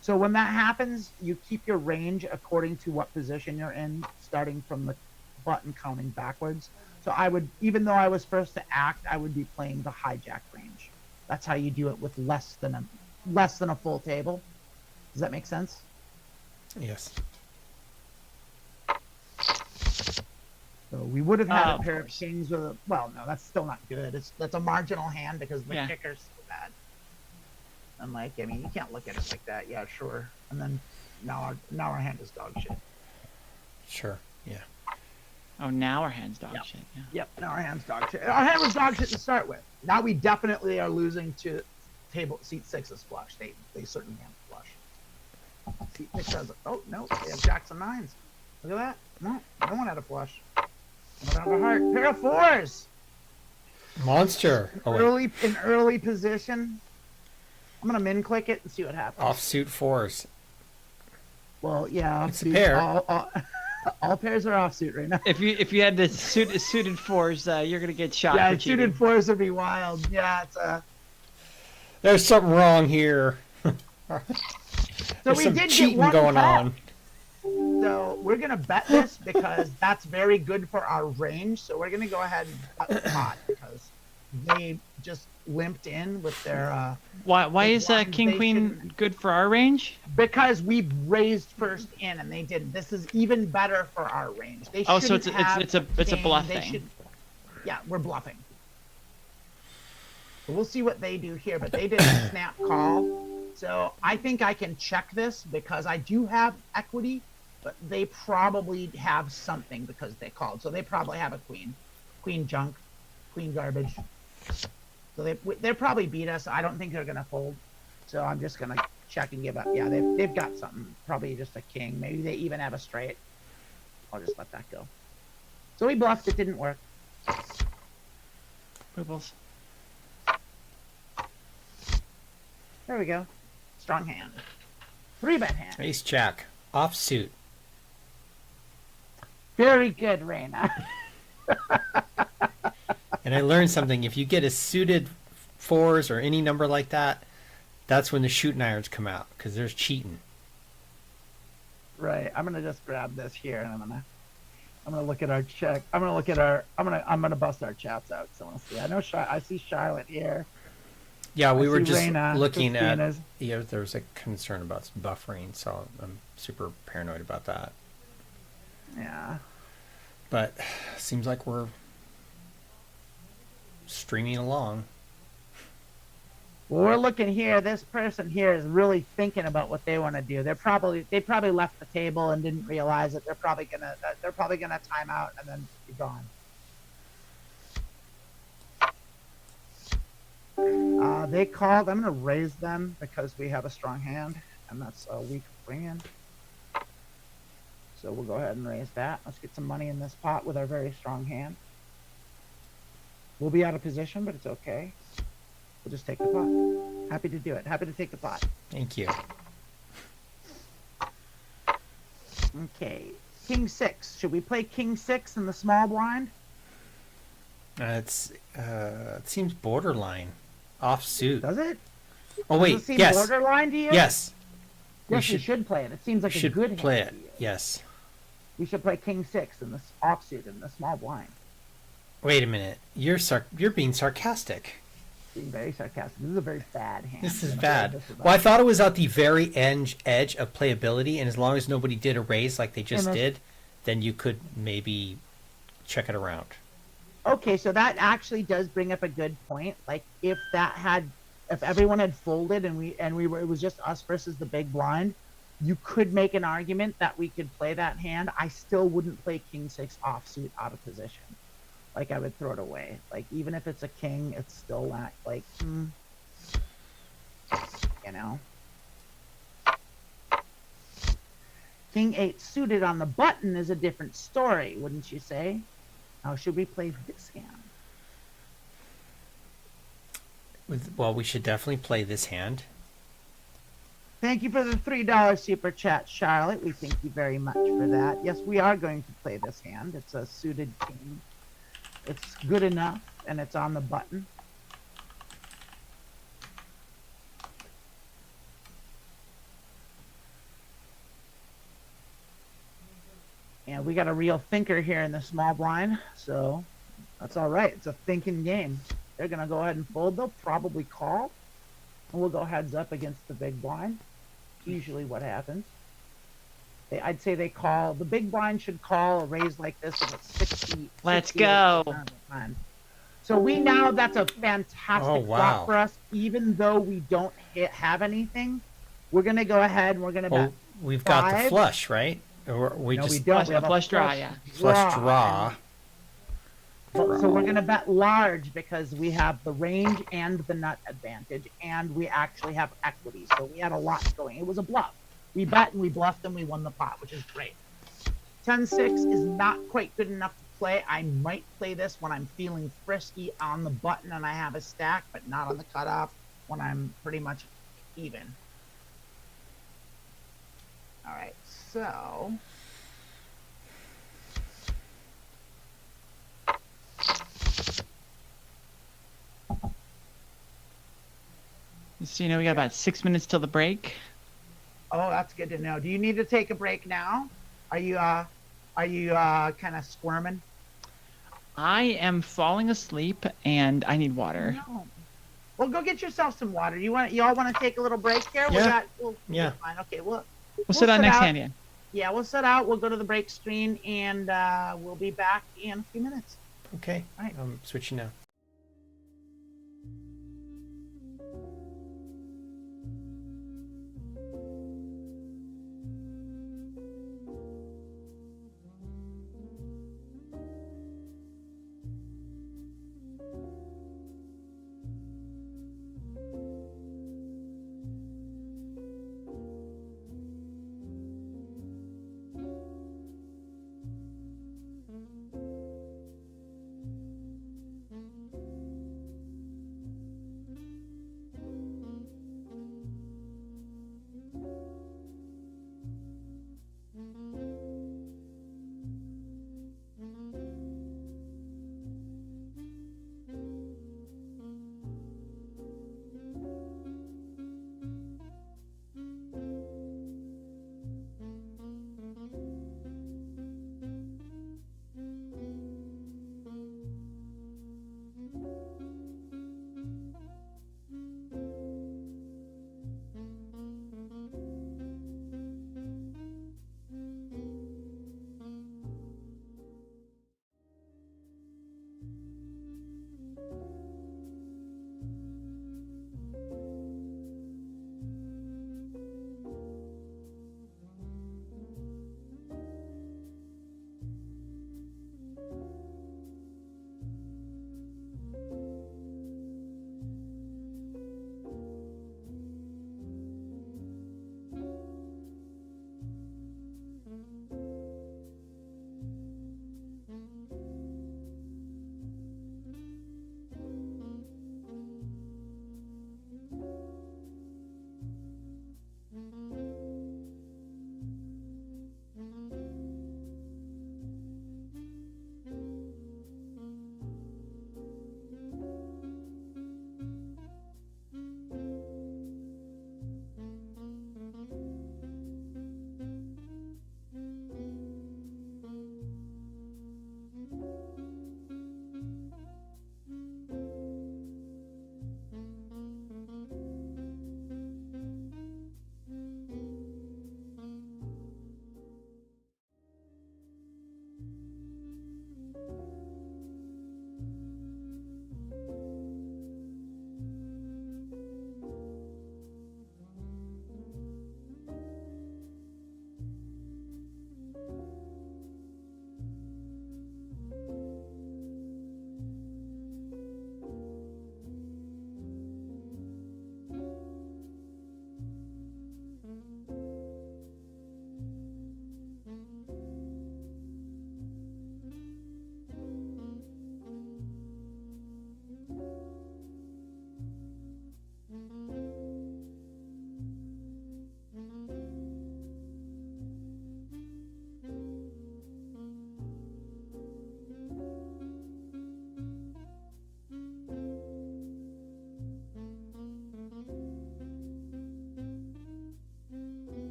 So when that happens, you keep your range according to what position you're in, starting from the button counting backwards. So I would, even though I was first to act, I would be playing the hijack range. That's how you do it with less than a full table. Does that make sense? Yes. So we would have had a pair of course. kings with a, well, no, that's still not good. That's a marginal hand because the kicker's so bad. And like, I mean, you can't look at it like that. Yeah, sure. And then now our hand is dog shit. Sure. Yeah. Oh, now our hand's dog Yep. shit. Yeah. Yep, now our hand's dog shit. Our hand was dog shit to start with. Now we definitely are losing to seat 6's flush. They certainly have flush. Seat 6 has oh no, they have jacks and 9s. Look at that. No one had a flush. No one had a heart. Pair of 4s. Monster. Oh, wait. Early position. I'm gonna min click it and see what happens. Offsuit 4s. Well, yeah, It's a pair. All pairs are offsuit right now. If you had the suited fours, you're gonna get shot. Yeah, for cheating. suited 4s would be wild. Yeah, it's There's something wrong here. So There's we some did cheating get one going call. on. So we're gonna bet this because that's very good for our range. So we're gonna go ahead and bet the pot because they just limped in with their. Why is king queen good for our range? Because we raised first in and they didn't. This is even better for our range. They Oh, so shouldn't have it's a king. bluff They thing. should- Yeah, we're bluffing. So we'll see what they do here, but they didn't snap call. So I think I can check this because I do have equity, but they probably have something because they called. So they probably have a queen junk, queen garbage. So they probably beat us. I don't think they're gonna fold. So I'm just gonna check and give up. Yeah, they've got something. Probably just a king. Maybe they even have a straight. I'll just let that go. So we bluffed. It didn't work. Purples. There we go. Strong hand. 3-bet hand. Ace jack. Offsuit. Very good, Rayna. And I learned something. If you get a suited 4s or any number like that, that's when the shooting irons come out because there's cheating. Right. I'm gonna just grab this here and I'm gonna look at our check. I'm gonna bust our chats out. So I want to see. I know I see Charlotte here. Yeah, we I were see just Rayna, looking at. Christina's. Yeah, there was a concern about buffering, so I'm super paranoid about that. Yeah. But seems like we're streaming along. Well, we're looking here. This person here is really thinking about what they want to do. They probably left the table and didn't realize it. They're probably gonna time out and then be gone. They called. I'm gonna raise them because we have a strong hand and that's a weak bring-in. So we'll go ahead and raise that. Let's get some money in this pot with our very strong hand. We'll be out of position, but it's okay. We'll just take the pot. Happy to do it. Happy to take the pot. Thank you. Okay. King 6. Should we play King 6 in the small blind? It seems borderline. Offsuit. Does it? Oh Does wait, it seem yes, borderline to you? yes. Yes, we should play it. It seems like a should good hand play to it. you. Yes. We should play King 6 in the offsuit in the small blind. Wait a minute. You're being sarcastic. Being very sarcastic. This is a very bad hand. This is I'm gonna bad. play this Well, I thought it was at the very edge of playability, and as long as nobody did a raise like they just And did, then you could maybe check it around. Okay, so that actually does bring up a good point. Like if everyone had folded and it was just us versus the big blind, you could make an argument that we could play that hand. I still wouldn't play king six offsuit out of position. Like I would throw it away. Like even if it's a king, it's still not like, you know. King eight suited on the button is a different story, wouldn't you say? Now, should we play this hand? Well, we should definitely play this hand. Thank you for the $3 super chat, Charlotte. We thank you very much for that. Yes, we are going to play this hand. It's a suited king. It's good enough, and it's on the button. And we got a real thinker here in the small blind, so that's all right. It's a thinking game. They're going to go ahead and fold. They'll probably call, and we'll go heads up against the big blind. Usually what happens. I'd say they call. The big blind should call a raise like this about 60. Let's go. So that's a fantastic flop for us. Even though we don't have anything, we're going to go ahead and we're going to bet. We've got the flush, right? Or we no, just we don't. We have a flush draw, yeah. Flush draw. So we're going to bet large because we have the range and the nut advantage, and we actually have equity. So we had a lot going. It was a bluff. We bet and we bluffed and we won the pot, which is great. 10-6 is not quite good enough to play. I might play this when I'm feeling frisky on the button and I have a stack, but not on the cutoff when I'm pretty much even. All right, so... So, we got about 6 minutes till the break. Oh, that's good to know. Do you need to take a break now? Are you kind of squirming? I am falling asleep and I need water. No. Well, go get yourself some water. You all want to take a little break here? Yeah. Yeah. Fine. Okay. We'll sit out next hand, yeah. Yeah, we'll sit out. We'll go to the break screen and we'll be back in a few minutes. Okay. All right. I'm switching now.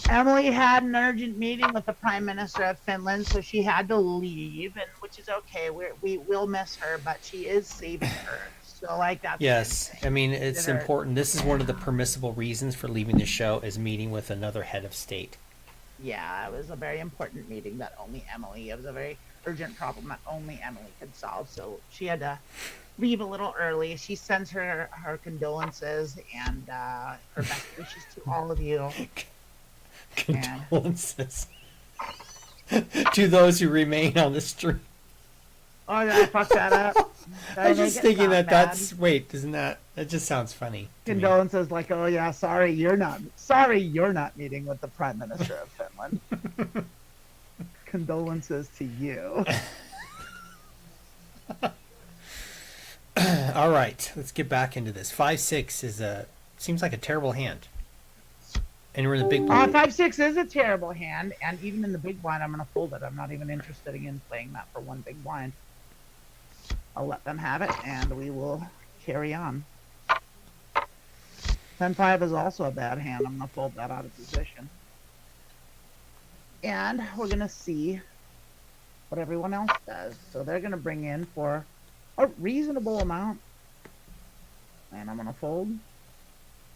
Emily had an urgent meeting with the Prime Minister of Finland, so she had to leave, and which is okay. We will miss her, but she is saving Earth. So like that's Yes, I mean it's Consider- important. This is one of the permissible reasons for leaving the show is meeting with another head of state. Yeah, it was a very important meeting that only Emily. It was a very urgent problem that only Emily could solve. So she had to leave a little early. She sends her condolences and her best wishes to all of you. Condolences to those who remain on the street. Oh, did I fuck that up? I was just thinking that's wait, isn't that just sounds funny? Condolences, like, oh yeah, sorry you're not meeting with the Prime Minister of Finland. Condolences to you. All right, let's get back into this. 5-6 seems like a terrible hand. And we're in the big blind. 5-6 is a terrible hand, and even in the big blind, I'm going to fold it. I'm not even interested in playing that for one big blind. I'll let them have it, and we will carry on. 10-5 is also a bad hand. I'm going to fold that out of position. And we're going to see what everyone else does. So they're going to bring in for a reasonable amount. And I'm going to fold.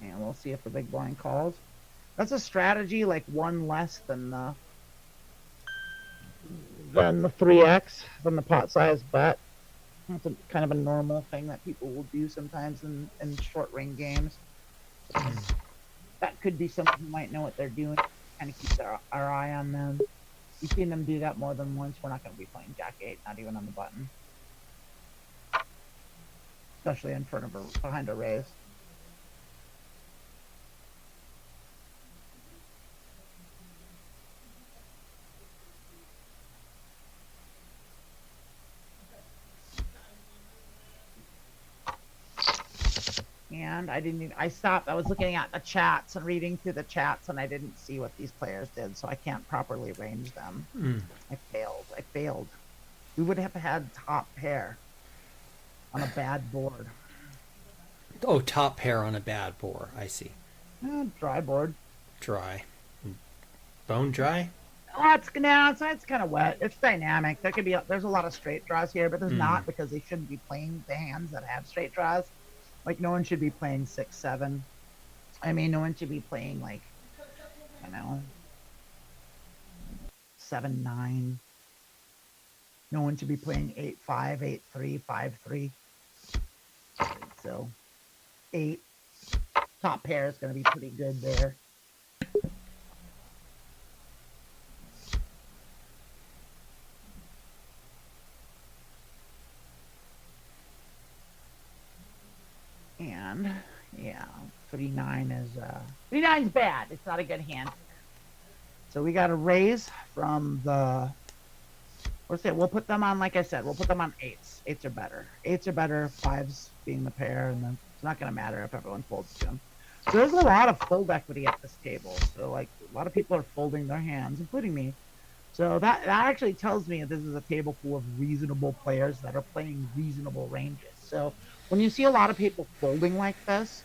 And we'll see if the big blind calls. That's a strategy like one less than the 3x, than the pot size bet. That's kind of a normal thing that people will do sometimes in short range games. That could be someone who might know what they're doing. Kind of keep our eye on them. We've seen them do that more than once. We're not going to be playing Jack 8, not even on the button. Especially in front of her, behind a raise. And I stopped. I was looking at the chats and reading through the chats, and I didn't see what these players did, so I can't properly range them. I failed. We would have had top pair on a bad board. Oh, top pair on a bad board. I see. Dry board. Dry. Bone dry? Oh, it's kind of wet. It's dynamic. There's a lot of straight draws here, but there's not, because they shouldn't be playing the hands that have straight draws. Like, no one should be playing 6-7. I mean, no one should be playing, like, 7-9. No one should be playing 8-5, 8-3, 5-3. So, 8. Top pair is going to be pretty good there. And yeah, 3-9 is 3-9's bad. It's not a good hand. So we got a raise from the. We'll put them on, like I said, we'll put them on 8s. 8s are better. 8s are better. 5s being the pair, and then it's not going to matter if everyone folds to them. So there's a lot of fold equity at this table. So like a lot of people are folding their hands, including me. So that actually tells me that this is a table full of reasonable players that are playing reasonable ranges. So when you see a lot of people folding like this,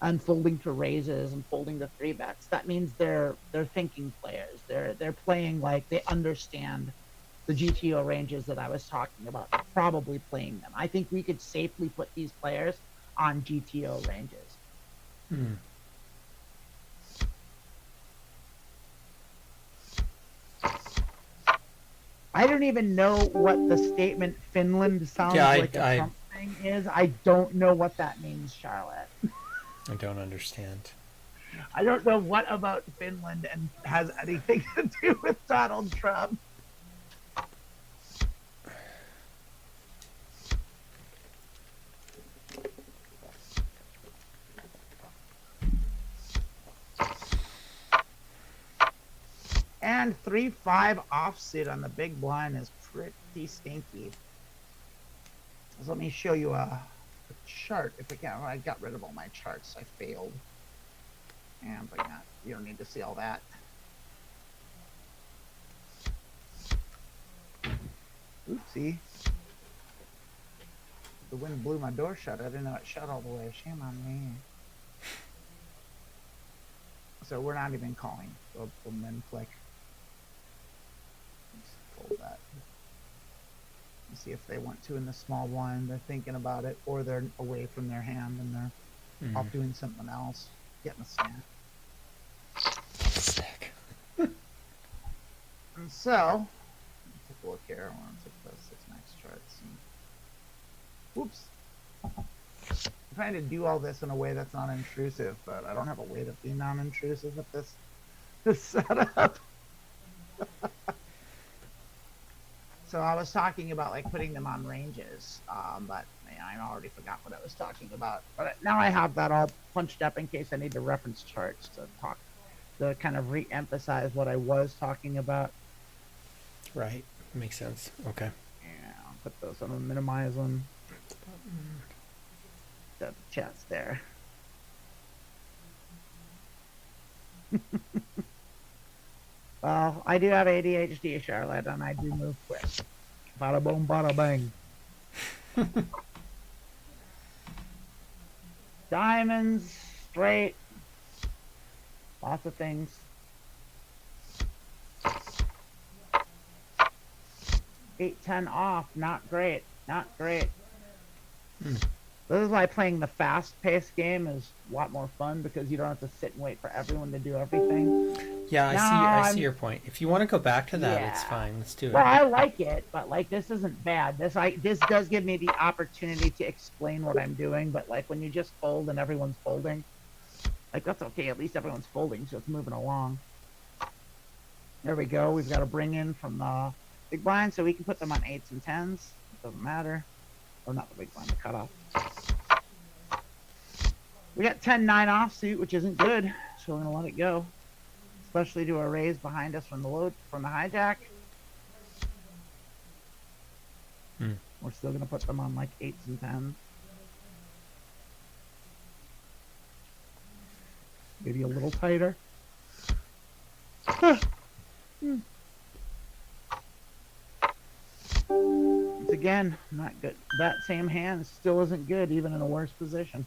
and folding to raises and folding to 3-bets, that means they're thinking players. They're playing like they understand the GTO ranges that I was talking about. They're probably playing them. I think we could safely put these players on GTO ranges. I don't even know what the statement Finland sounds like a Trump thing is. I don't know what that means, Charlotte. I don't understand. I don't know what about Finland and has anything to do with Donald Trump. And 3-5 offsuit on the big blind is pretty stinky. So let me show you a chart if we can. I got rid of all my charts. I failed. And you don't need to see all that. Oopsie. The wind blew my door shut. I didn't know it shut all the way. Shame on me. so we're not even calling. We'll min flick. Let's fold that. Let's see if they want to in the small blind. They're thinking about it, or they're away from their hand and they're off doing something else, getting a snack. And so, take a look here. I want to take those 6 max charts. And, whoops. I'm trying to do all this in a way that's not intrusive, but I don't have a way to be non-intrusive with this setup. So I was talking about like putting them on ranges, but man, I already forgot what I was talking about. But now I have that all punched up in case I need to reference charts to kind of re-emphasize what I was talking about. Right, makes sense. Okay. Yeah, I'll put those. I'm gonna minimize them. The chat's there. Well, I do have ADHD, Charlotte, and I do move quick. Bada boom, bada bang. Diamonds, straight, lots of things. Eight, 10 off, not great, not great. This is why playing the fast-paced game is a lot more fun, because you don't have to sit and wait for everyone to do everything. Yeah, I see your point. If you want to go back to that, it's fine. Let's do it. Well, I like it, but like this isn't bad. This does give me the opportunity to explain what I'm doing. But like when you just fold and everyone's folding, like that's okay. At least everyone's folding, so it's moving along. There we go. We've got to bring in from the big blind, so we can put them on 8s and 10s. It doesn't matter. Or not the big blind, the cutoff. We got 10-9 offsuit, which isn't good, so we're gonna let it go. Especially to a raise behind us from the hijack. We're still gonna put them on like 8s and 10s. Maybe a little tighter. Once again, not good. That same hand still isn't good, even in a worse position.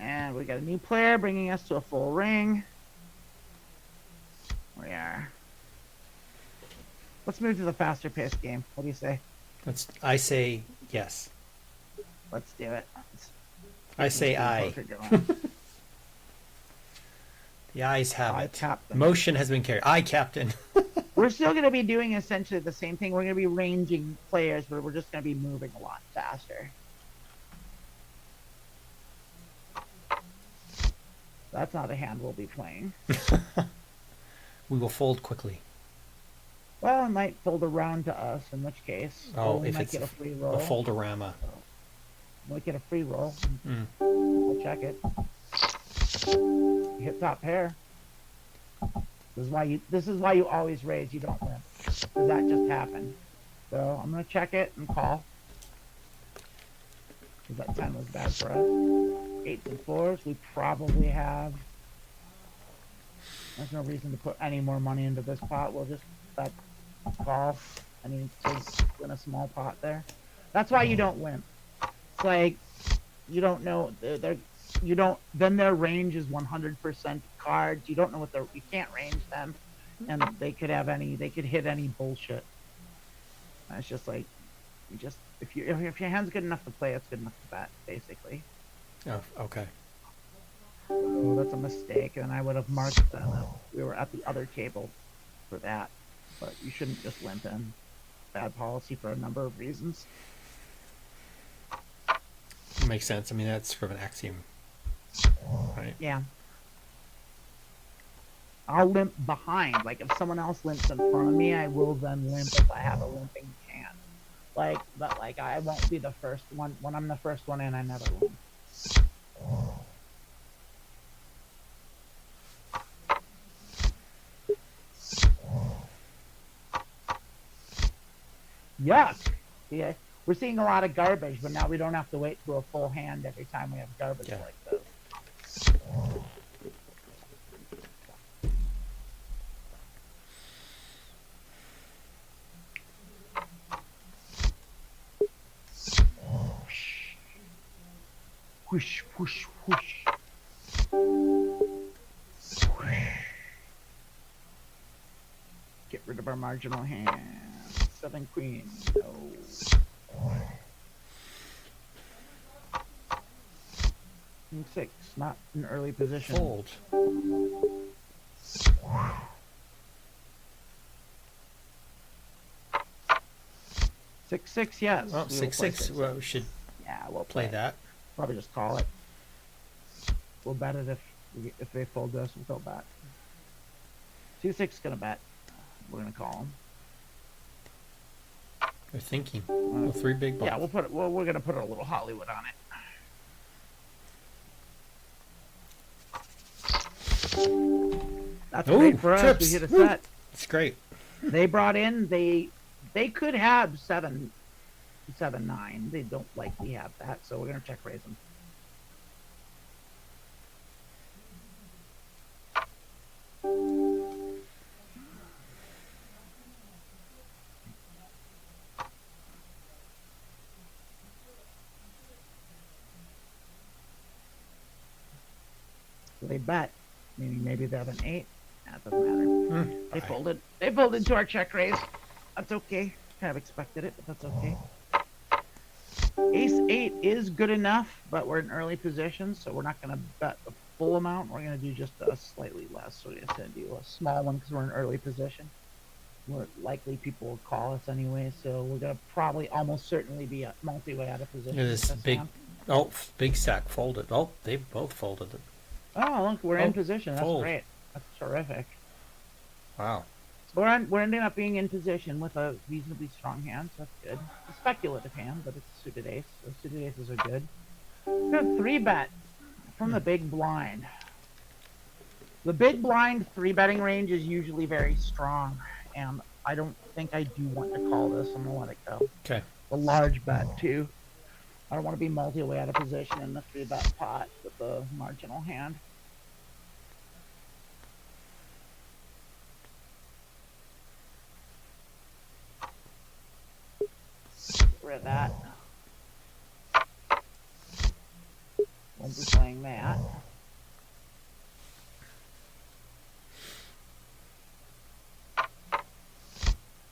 And we got a new player bringing us to a full ring. We are. Let's move to the faster paced game. What do you say? I say yes. Let's do it. I say aye. The ayes have it. Captain. Motion has been carried. Aye, Captain. We're still going to be doing essentially the same thing. We're going to be ranging players, but we're just going to be moving a lot faster. That's not a hand we'll be playing. We will fold quickly. Well, it might fold around to us, in which case, we might get a free roll. A foldorama. We'll get a free roll. We'll check it. You hit top pair. This is why you always raise. You don't win. Because that just happened. So I'm gonna check it and call. Because that 10 was bad for us. 8s and 4s. We probably have. There's no reason to put any more money into this pot. We'll just call. I mean, win a small pot there. That's why you don't win. It's like you don't know. You don't. Then their range is 100% cards. You don't know what you can't range them, and they could have any. They could hit any bullshit. And it's just like, if your hand's good enough to play, it's good enough to bet, basically. Oh, okay. Oh, that's a mistake, and I would have marked that. We were at the other table for that, but you shouldn't just limp in. Bad policy for a number of reasons. Makes sense. I mean, that's sort of an axiom, right? Yeah. I'll limp behind. Like, if someone else limps in front of me, I will then limp if I have a limping hand. But I won't be the first one. When I'm the first one in, I never limp. Yuck! Yeah, we're seeing a lot of garbage, but now we don't have to wait for a full hand every time we have garbage like this. Whoosh, whoosh, whoosh. Get rid of our marginal hand. 7 queen. No. King 6, not an early position. Fold. 6-6, yes. Oh, 6-6. Well, we should we'll play that. Probably just call it. We'll bet it if they fold this, we'll bet. 2-6 gonna bet. We're gonna call them. They're thinking. Well, 3 big blinds. Yeah, we'll put it. Well, we're gonna put a little Hollywood on it. That's great for us. Trips. We hit a set. It's great. They brought in. They could have 7-9. They don't likely have that, so we're gonna check raise them. They bet, meaning maybe they have an 8. That doesn't matter. They folded. They folded to our check raise. That's okay. Kind of expected it, but that's okay. Ace 8 is good enough, but we're in early position, so we're not going to bet the full amount. We're going to do just a slightly less. So we're just going to do a small one because we're in early position. More likely people will call us anyway, so we're going to probably almost certainly be a multi-way out of position. Yeah, this big, big stack folded. Oh, they both folded it. Oh, look, we're in position. That's great. That's terrific. Wow. So we're ending up being in position with a reasonably strong hand, so that's good. It's a speculative hand, but it's a suited ace, so suited aces are good. Good 3-bet from the big blind. The big blind 3-betting range is usually very strong, and I don't think I do want to call this. I'm gonna let it go. Okay. The large bet too. I don't want to be multi-way out of position in the 3-bet pot with the marginal hand. Rid of that. Won't be playing that.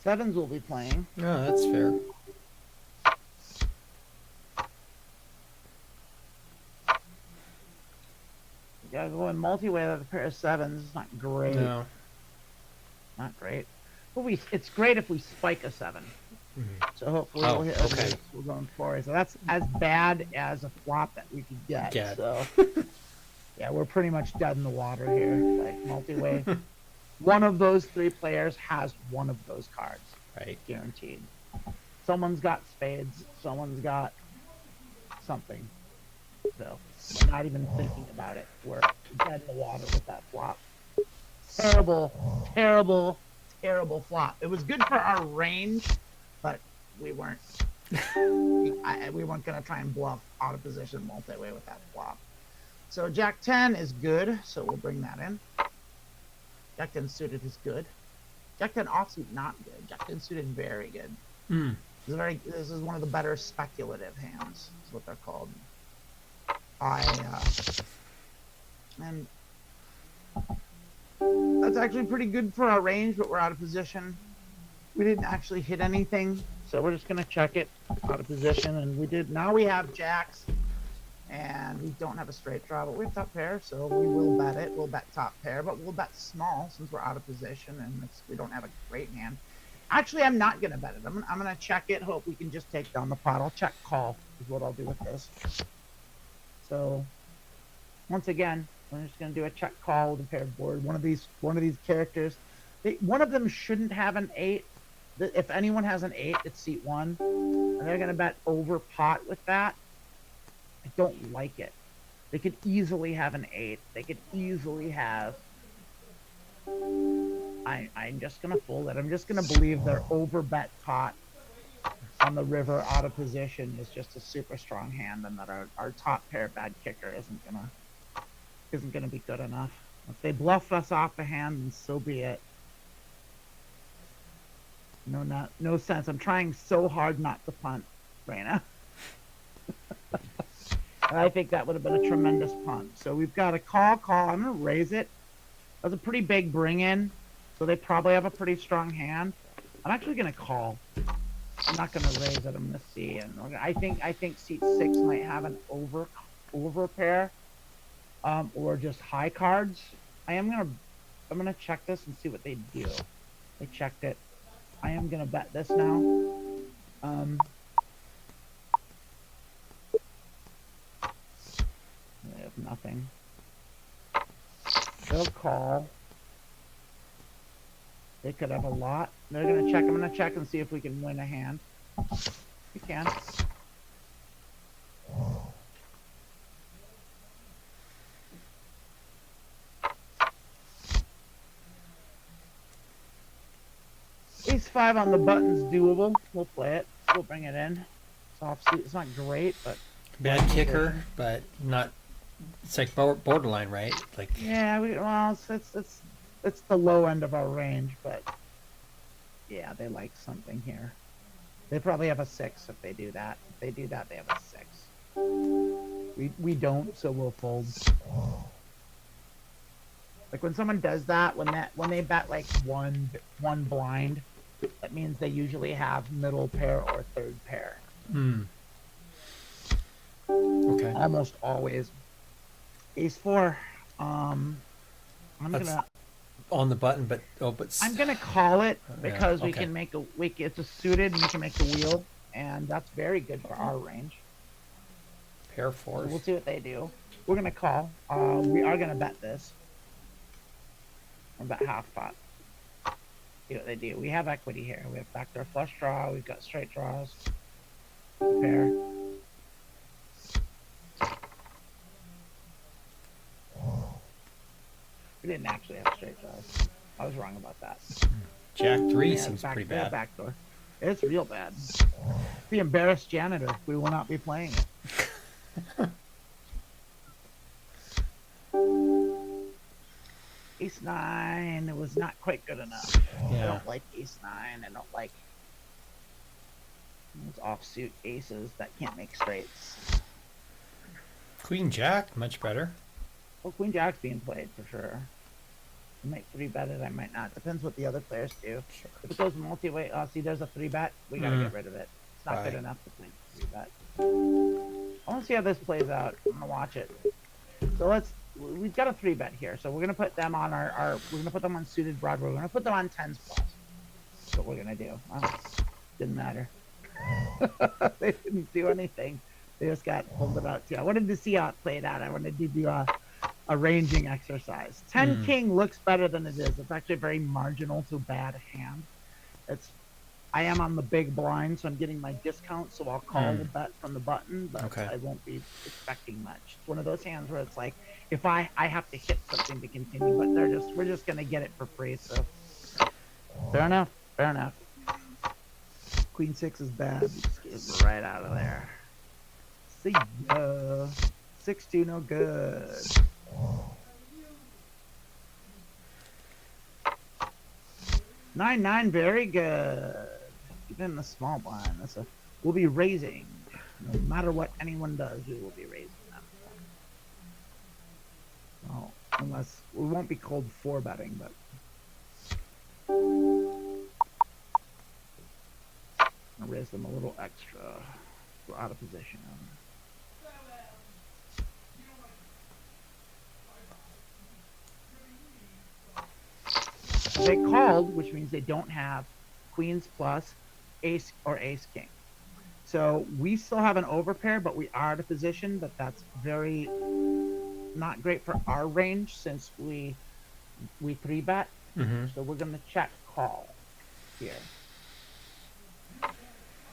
Sevens will be playing. No, that's fair. Yeah, going multi-way with a pair of sevens is not great. No. Not great. But it's great if we spike a 7. So hopefully we'll hit a raise. We're going 4. So that's as bad as a flop that we could get. So yeah, we're pretty much dead in the water here. Like multi-way. One of those 3 players has one of those cards. Right. Guaranteed. Someone's got spades. Someone's got something. So we're not even thinking about it. We're dead in the water with that flop. Terrible, terrible, terrible flop. It was good for our range, but we weren't. We weren't gonna try and bluff out of position multi-way with that flop. So Jack 10 is good, so we'll bring that in. Jack 10 suited is good. Jack 10 offsuit not good. Jack 10 suited very good. This is one of the better speculative hands. Is what they're called. And that's actually pretty good for our range, but we're out of position. We didn't actually hit anything, so we're just gonna check it out of position. And we did. Now we have jacks, and we don't have a straight draw, but we have top pair, so we will bet it. We'll bet top pair, but we'll bet small since we're out of position and we don't have a great hand. Actually, I'm not gonna bet it. I'm gonna check it. Hope we can just take down the pot. I'll check call is what I'll do with this. So once again, we're just gonna do a check call with a paired board. One of these characters, one of them shouldn't have an 8. If anyone has an 8, it's seat 1, and they're gonna bet over pot with that. I don't like it. They could easily have an 8. They could easily have. I'm just gonna fold it. I'm just gonna believe their overbet pot on the river out of position is just a super strong hand, and that our top pair bad kicker isn't gonna be good enough. If they bluff us off the hand, then so be it. No sense. I'm trying so hard not to punt, Rayna. I think that would have been a tremendous punt. So we've got a call. I'm going to raise it. That's a pretty big bring in. So they probably have a pretty strong hand. I'm actually going to call. I'm not going to raise it. I'm going to see. And I think seat 6 might have an over pair, or just high cards. I'm going to check this and see what they do. They checked it. I am going to bet this now. They have nothing. They'll call. They could have a lot. They're going to check. I'm going to check and see if we can win a hand. We can. Ace 5 on the button's doable. We'll play it. We'll bring it in. It's offsuit. It's not great, but Bad kicker, but not. It's like borderline, right? Like yeah, it's the low end of our range, but yeah, they like something here. They probably have a 6 if they do that. If they do that, they have a 6. We don't, so we'll fold. Like when someone does that, when they bet like one blind, that means they usually have middle pair or third pair. okay. Almost always. Ace 4. I'm gonna On the button, but I'm gonna call it because yeah, we can make it's a suited and we can make the wheel, and that's very good for our range. pair So fours. we'll see what they do. We're gonna call. We are gonna bet this. Or bet half pot. See what they do. We have equity here. We have backdoor flush draw. We've got straight draws. Pair. We didn't actually have straight draws. I was wrong about that. Jack 3 Yeah, seems pretty bad. Backdoor. It's real bad. The embarrassed janitor. We will not be playing it. Ace 9. It was not quite good enough. Yeah. I don't like Ace 9. I don't like those offsuit aces that can't make straights. Queen Jack, much better. Well, Queen Jack's being played for sure. I might 3-bet it, I might not. Depends what the other players do. Sure. If it goes multi-way, see, there's a 3-bet. We gotta get rid of it. It's not good Right. enough to play 3-bet. I want to see how this plays out. I'm gonna watch it. So we've got a 3-bet here. So we're gonna put them on we're gonna put them on suited Broadway. We're gonna put them on 10s plus. That's what we're gonna do. Didn't matter. They didn't do anything. They just got pulled it out too. I wanted to see how it played out. I wanted to do a ranging exercise. 10 king looks better than it is. It's actually a very marginal to bad hand. I am on the big blind, so I'm getting my discount, so I'll call the bet from the button, but Okay. I won't be expecting much. It's one of those hands where it's like, if I have to hit something to continue, but we're just gonna get it for free, so fair enough. Queen 6 is bad. Just get it right out of there. See ya. 6-2, no good. 9-9, very good. Even the small blind. We'll be raising. No matter what anyone does, we will be raising them. Well, unless we won't be cold 4-betting, but I'll raise them a little extra. We're out of position. They called, which means they don't have queens plus ace or ace king. So we still have an overpair, but we are out of position, but that's very not great for our range since we 3-bet. So we're gonna check call here.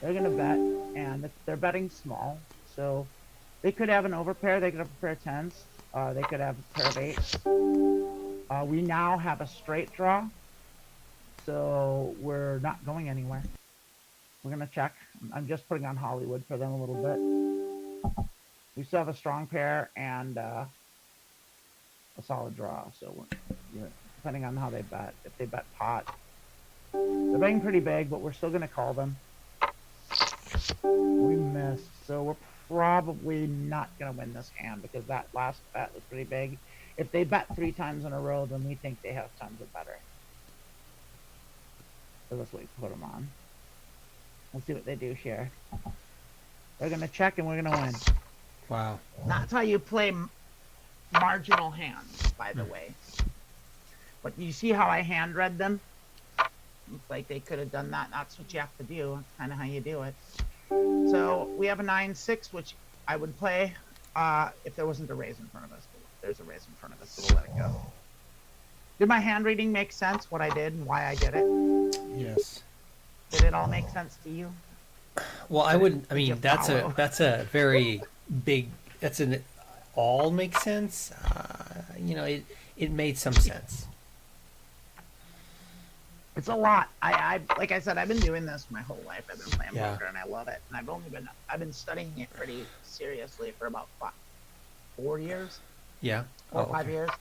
They're gonna bet, and they're betting small, so they could have an overpair. They could have a pair of 10s. They could have a pair of 8s. We now have a straight draw, so we're not going anywhere. We're gonna check. I'm just putting on Hollywood for them a little bit. We still have a strong pair and a solid draw, so depending on how they bet. If they bet pot, they're betting pretty big, but we're still gonna call them. We missed, so we're probably not going to win this hand because that last bet was pretty big. If they bet 3 times in a row, then we think they have tons of better. So that's what we put them on. Let's see what they do here. They're going to check and we're going to win. Wow. That's how you play marginal hands, by the way. But you see how I hand read them? Looks like they could have done that. That's what you have to do. That's kind of how you do it. So we have a 9-6, which I would play if there wasn't a raise in front of us. There's a raise in front of us, so we'll let it go. Did my hand reading make sense, what I did and why I did it? Yes. Did it all make sense to you? Well, I wouldn't. I mean, that's a very big. That's an all makes sense. You know, it made some sense. It's a lot. I like I said, I've been doing this my whole life. I've been playing Yeah. poker and I love it. And I've been studying it pretty seriously for about 4 years, Yeah. 4 or 5 years.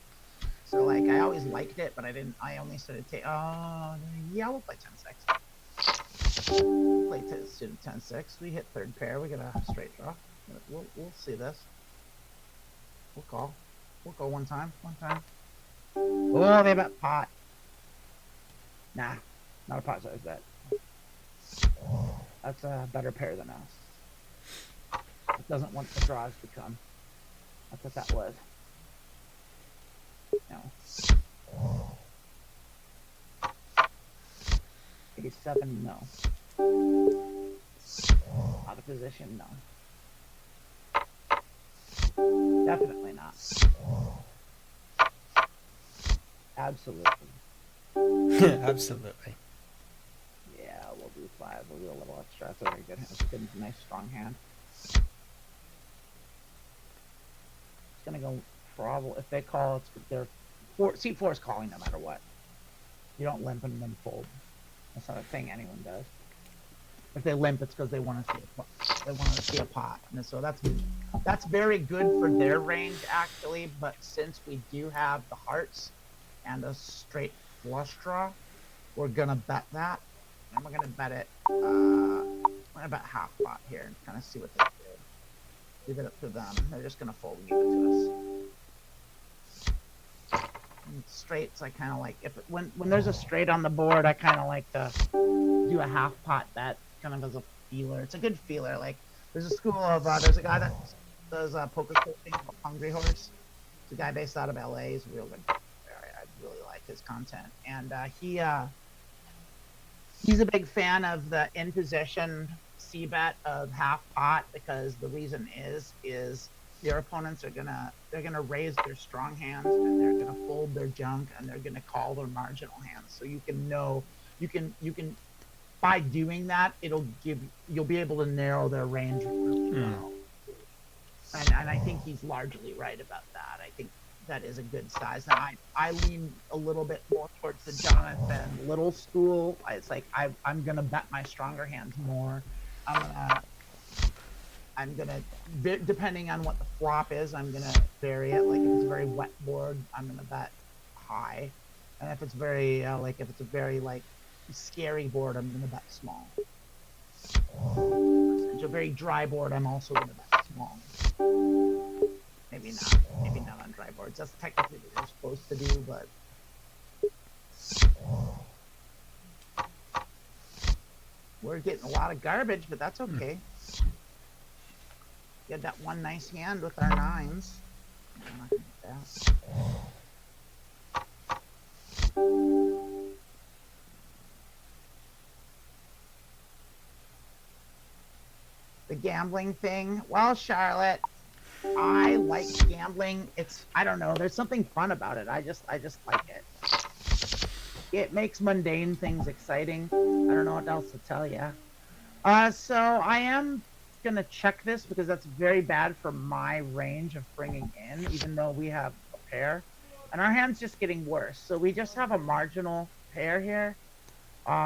So like I always liked it, but I only started yeah, we'll play 10-6. Play suited 10-6. We hit third pair. We get a straight draw. We'll see this. We'll call. We'll go one time. Oh, they bet pot. Nah, not a pot size bet. That's a better pair than us. It doesn't want the draws to come. That's what that was. No. 87, no. Out of position, no. Definitely not. Absolutely. Absolutely. Yeah, we'll do 5. We'll do a little extra. That's a very good hand. It's a good, nice, strong hand. It's gonna go probably if they call. Seat 4 is calling no matter what. You don't limp and then fold. That's not a thing anyone does. If they limp, it's because they want to see a pot. And so that's very good for their range actually. But since we do have the hearts and a straight flush draw, we're gonna bet that, and we're gonna bet it. I'm gonna bet half pot here and kind of see what they do. Leave it up to them. They're just gonna fold and give it to us. And straights, I kind of like when there's a straight on the board, I kind of like to do a half pot bet, kind of as a feeler. It's a good feeler. Like there's a school of there's a guy that does poker coaching called Hungry Horse. It's a guy based out of LA. He's a real good. I really like his content, and he's a big fan of the in position C bet of half pot because the reason is your opponents are gonna raise their strong hands and they're gonna fold their junk and they're gonna call their marginal hands. So you can by doing that you'll be able to narrow their range really well. And I think he's largely right about that. I think that is a good size. Now I lean a little bit more towards the Jonathan Little school. It's like I'm gonna bet my stronger hands more. I'm gonna depending on what the flop is, I'm gonna vary it. Like if it's a very wet board, I'm gonna bet high, and if it's very if it's a very scary board, I'm gonna bet small. If it's a very dry board, I'm also gonna bet small. Maybe not on dry boards. That's technically what you're supposed to do, but we're getting a lot of garbage, but that's okay. Get that one nice hand with our 9s. I'm not gonna get that. The gambling thing. Well, Charlotte, I like gambling. I don't know. There's something fun about it. I just like it. It makes mundane things exciting. I don't know what else to tell you. So I am gonna check this because that's very bad for my range of bringing in, even though we have a pair, and our hand's just getting worse. So we just have a marginal pair here.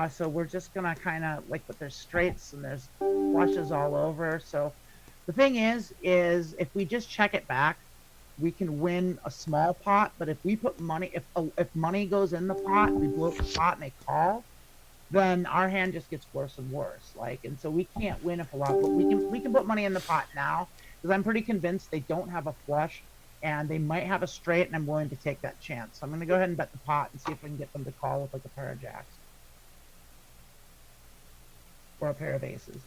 So we're just gonna kind of but there's straights and there's flushes all over. So the thing is if we just check it back, we can win a small pot. But if we put money, if money goes in the pot, we blow up the pot and they call, then our hand just gets worse and worse. Like, and so we can't win if a lot, but we can put money in the pot now because I'm pretty convinced they don't have a flush and they might have a straight, and I'm willing to take that chance. So I'm going to go ahead and bet the pot and see if we can get them to call with like a pair of jacks or a pair of aces.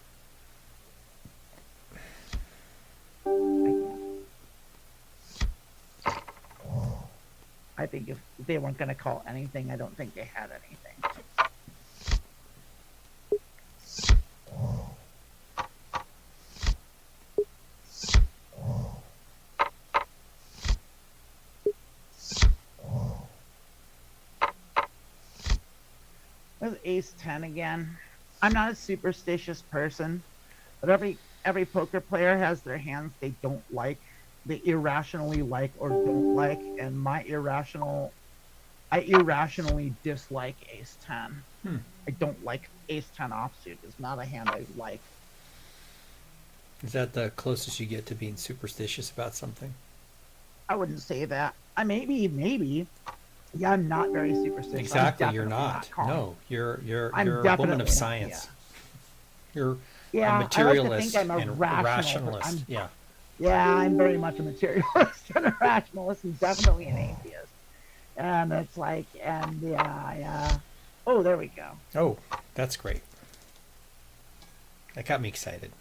I think if they weren't going to call anything, I don't think they had anything. There's ace 10 again. I'm not a superstitious person, but every poker player has their hands they don't like, they irrationally like or don't like, and I irrationally dislike ace 10. I don't like ace 10 offsuit. It's not a hand I like. Is that the closest you get to being superstitious about something? I wouldn't say that. Maybe. Yeah, I'm not very superstitious. Exactly, you're not. No, you're a woman of science. You're a materialist, I like to think I'm a and rationalist. Yeah, I'm very much a materialist and a rationalist, and definitely an atheist. And it's like, oh, there we go. Oh, that's great. That got me excited.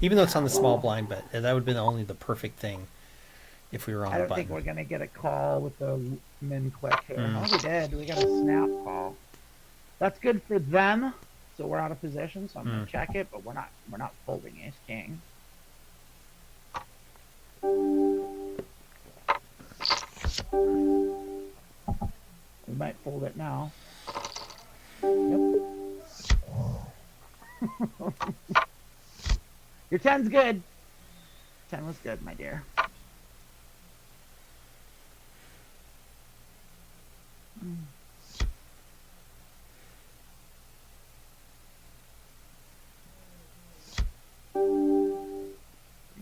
Even though it's on the small blind, but that would have been only the perfect thing if we were on the button. I don't think we're going to get a call with the min click here. Oh, we did. We got a snap call. That's good for them. So we're out of position, so I'm going to check it, but we're not folding ace king. We might fold it now. Yep. Your 10's good. 10 was good, my dear.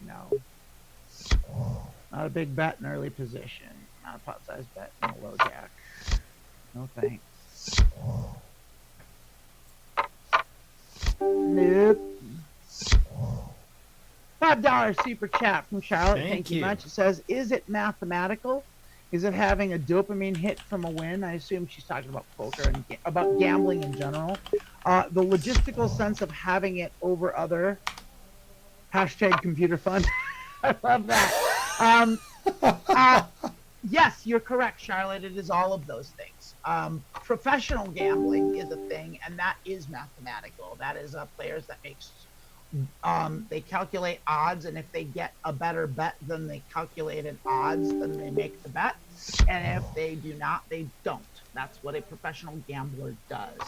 No. Not a big bet in early position. Not a pot size bet in a low jack. No thanks. Nope. $5 super chat from Charlotte. Thank you much. It says, is it mathematical? Is it having a dopamine hit from a win? I assume she's talking about poker and about gambling in general. The logistical sense of having it over other hashtag computer fun. I love that. Yes, you're correct, Charlotte. It is all of those things. Professional gambling is a thing, and that is mathematical. That is players that makes they calculate odds, and if they get a better bet than the calculated odds, then they make the bet. And if they do not, they don't. That's what a professional gambler does.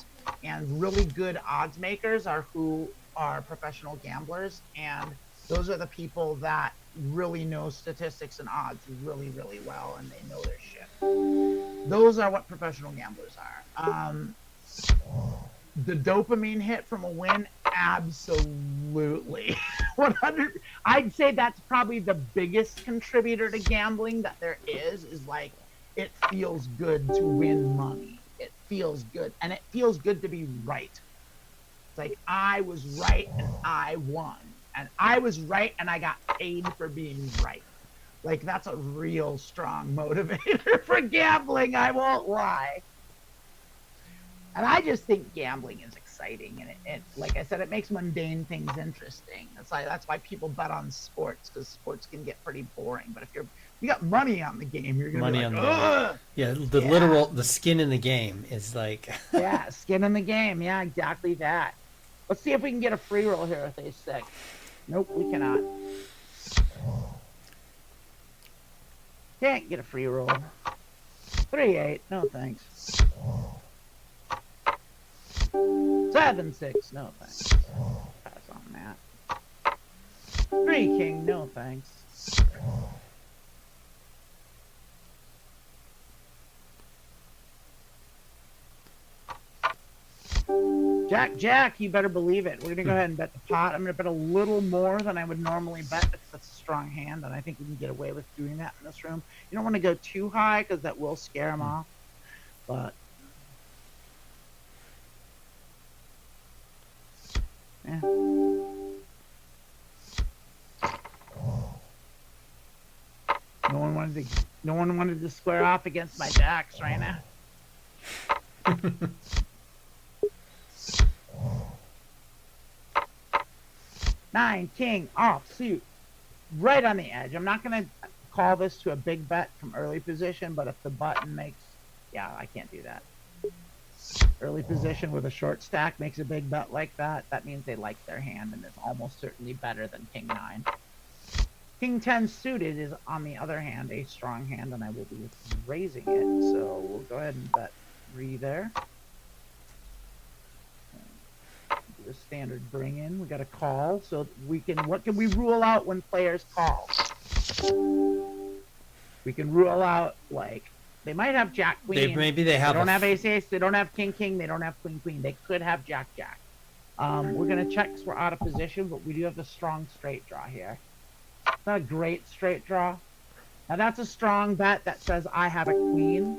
And really good odds makers are who are professional gamblers, and those are the people that really know statistics and odds really, really well, and they know their shit. Those are what professional gamblers are. The dopamine hit from a win, absolutely. 100. I'd say that's probably the biggest contributor to gambling that there is like, it feels good to win money. It feels good, and it feels good to be right. It's like, I was right and I won, and I was right and I got paid for being right. Like, that's a real strong motivator for gambling, I won't lie. And I just think gambling is exciting, and it like I said, it makes mundane things interesting. That's why people bet on sports, because sports can get pretty boring. But if you got money on the game, you're gonna be like, ugh! Literal the skin in the game is like yeah, skin in the game. Yeah, exactly that. Let's see if we can get a free roll here with ace 6. Nope, we cannot. Can't get a free roll. 3-8. No thanks. 7-6, no thanks. Pass on that. 3 king, no thanks. Jack, you better believe it. We're gonna go ahead and bet the pot. I'm gonna bet a little more than I would normally bet, because that's a strong hand, and I think we can get away with doing that in this room. You don't want to go too high, because that will scare them off. But no one wanted to square off against my jacks right now. 9, king, offsuit, right on the edge. I'm not going to call this to a big bet from early position, but if the button makes, yeah, I can't do that. Early position with a short stack makes a big bet like that. That means they like their hand, and it's almost certainly better than king 9. King 10 suited is, on the other hand, a strong hand, and I will be raising it. So we'll go ahead and bet 3 there. The standard bring in. We got a call, so we can. What can we rule out when players call? We can rule out, like, they might have jack queen. They don't have ace ace. They don't have king king. They don't have queen queen. They could have jack jack. We're gonna check because we're out of position, but we do have a strong straight draw here. It's not a great straight draw. Now that's a strong bet that says I have a queen.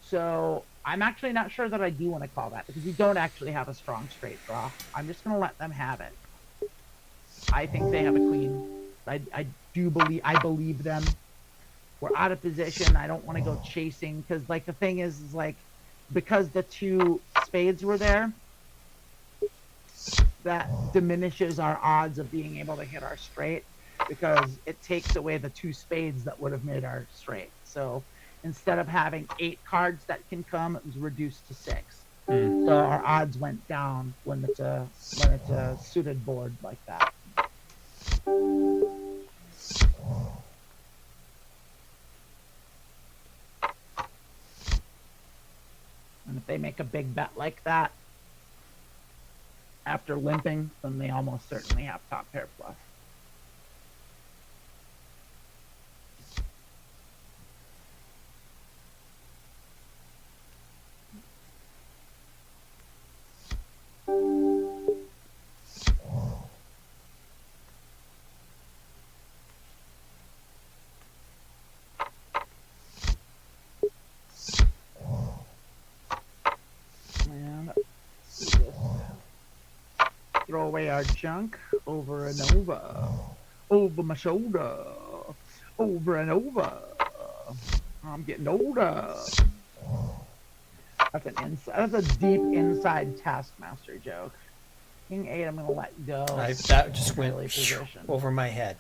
So I'm actually not sure that I do want to call that because we don't actually have a strong straight draw. I'm just going to let them have it. I think they have a queen. I believe them. We're out of position. I don't want to go chasing because, like, the thing is like, because the 2 spades were there, that diminishes our odds of being able to hit our straight because it takes away the 2 spades that would have made our straight. So instead of having 8 cards that can come, it was reduced to 6. So our odds went down when it's a suited board like that. And if they make a big bet like that after limping, then they almost certainly have top pair plus. Throw away our junk over and over my shoulder, over and over. I'm getting older. That's a deep inside Taskmaster joke. King 8, I'm gonna let go. That just went over my head.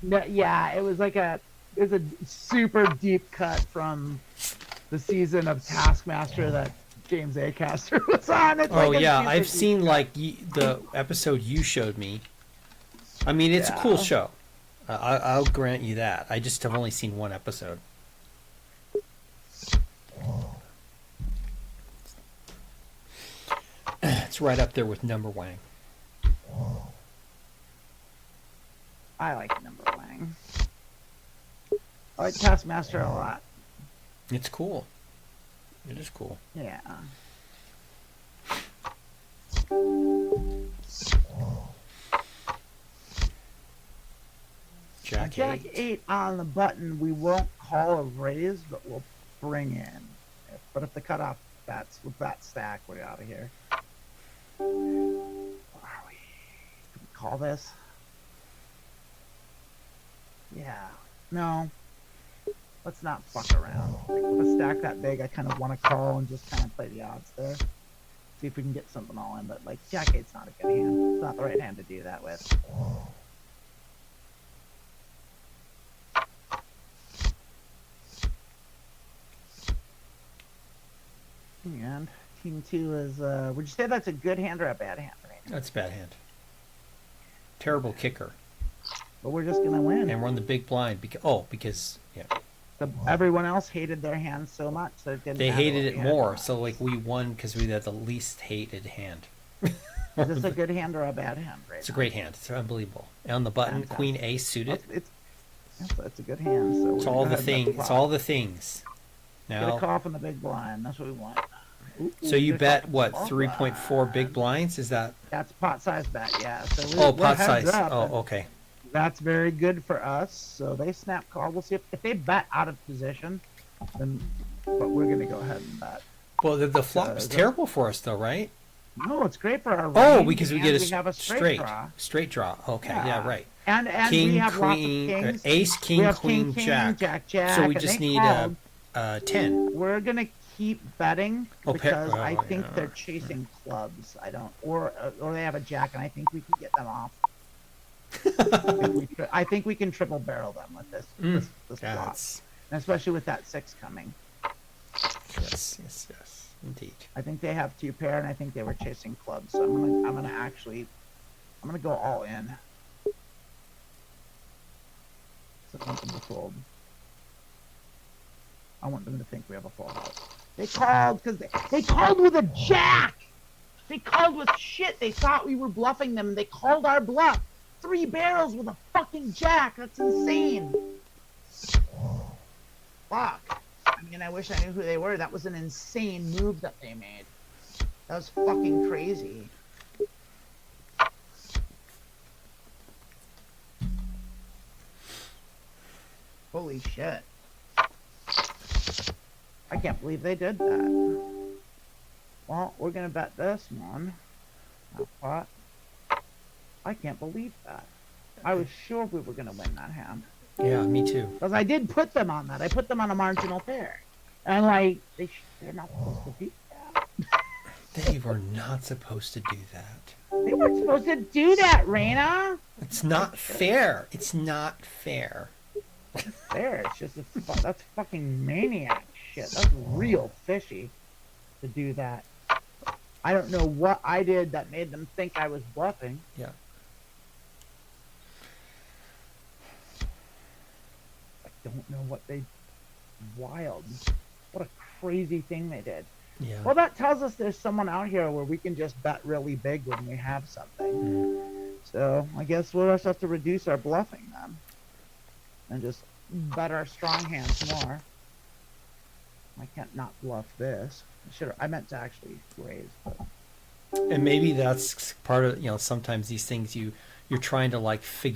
No, yeah, it was a super deep cut from the season of Taskmaster that James Acaster was on. It's I've seen the episode you showed me. I mean, it's a cool show. I'll grant you that. I just have only seen one episode. It's right up there with Number Wang. I like Number Wang. I like Taskmaster a lot. It's cool. It is cool. Yeah. Jack 8 on the button. We won't call a raise, but we'll bring in. But if the cutoff bats with that stack, we're out of here. Where are we? Can we call this? Yeah. No. Let's not fuck around. Like, with a stack that big, I kind of want to call and just kind of play the odds there. See if we can get something all in. But, like, Jack 8's not a good hand. It's not the right hand to do that with. And Team 2 is, would you say that's a good hand or a bad hand? Right now? That's a bad hand. Terrible kicker. But we're just going to win. And we're on the big blind because everyone else hated their hand so much. So they hated it more. So, like, we won because we had the least hated hand. Is this a good hand or a bad hand? Right it's a great hand. It's unbelievable. And on the button, fantastic. Queen A suited. It's a good hand. So it's all the thing. It's all the things. Now, get a call from the big blind. That's what we want. So you bet what 3.4 big blinds? Is that? That's pot size bet. Yeah. So pot size. Oh, okay. That's very good for us. So they snap call. We'll see if they bet out of position, then. But we're gonna go ahead and bet. Well, the flop is terrible for us, though, right? No, it's great for our. Oh, because we get have a straight draw. Straight draw. Okay, yeah right. And king, we have queen, lots of kings. ace, We king, have queen, king, jack. jack. So we and just they need called. a 10. We're gonna keep betting Oh, because I oh, think yeah. they're chasing clubs. I don't, or they have a jack, and I think we can get them off. I think we can triple barrel them with this flop, That's and especially with that 6 coming. yes, indeed. I think they have 2 pair, and I think they were chasing clubs. So I'm gonna go all in. So I want them to fold. I want them to think we have a full house. They called because they called with a jack. They called with shit. They thought we were bluffing them. They called our bluff. 3 barrels with a fucking jack. That's insane. Fuck. I mean, I wish I knew who they were. That was an insane move that they made. That was fucking crazy. Holy shit. I can't believe they did that. Well, we're gonna bet this one. That pot. I can't believe that. I was sure we were gonna win that hand. Yeah, me too. Because I did put them on that. I put them on a marginal pair. And like, they're not supposed to do that. They were not supposed to do that. They weren't supposed to do that, Rayna. It's not fair. It's not fair. There, it's just that's fucking maniac shit. That's real fishy to do that. I don't know what I did that made them think I was bluffing. Yeah. I don't know what they wild. What a crazy thing they did. Yeah. Well, that tells us there's someone out here where we can just bet really big when we have something. So I guess we'll just have to reduce our bluffing then, and just bet our strong hands more. I can't not bluff this. I meant to actually raise, but And maybe that's part of, sometimes these things you're trying to like figure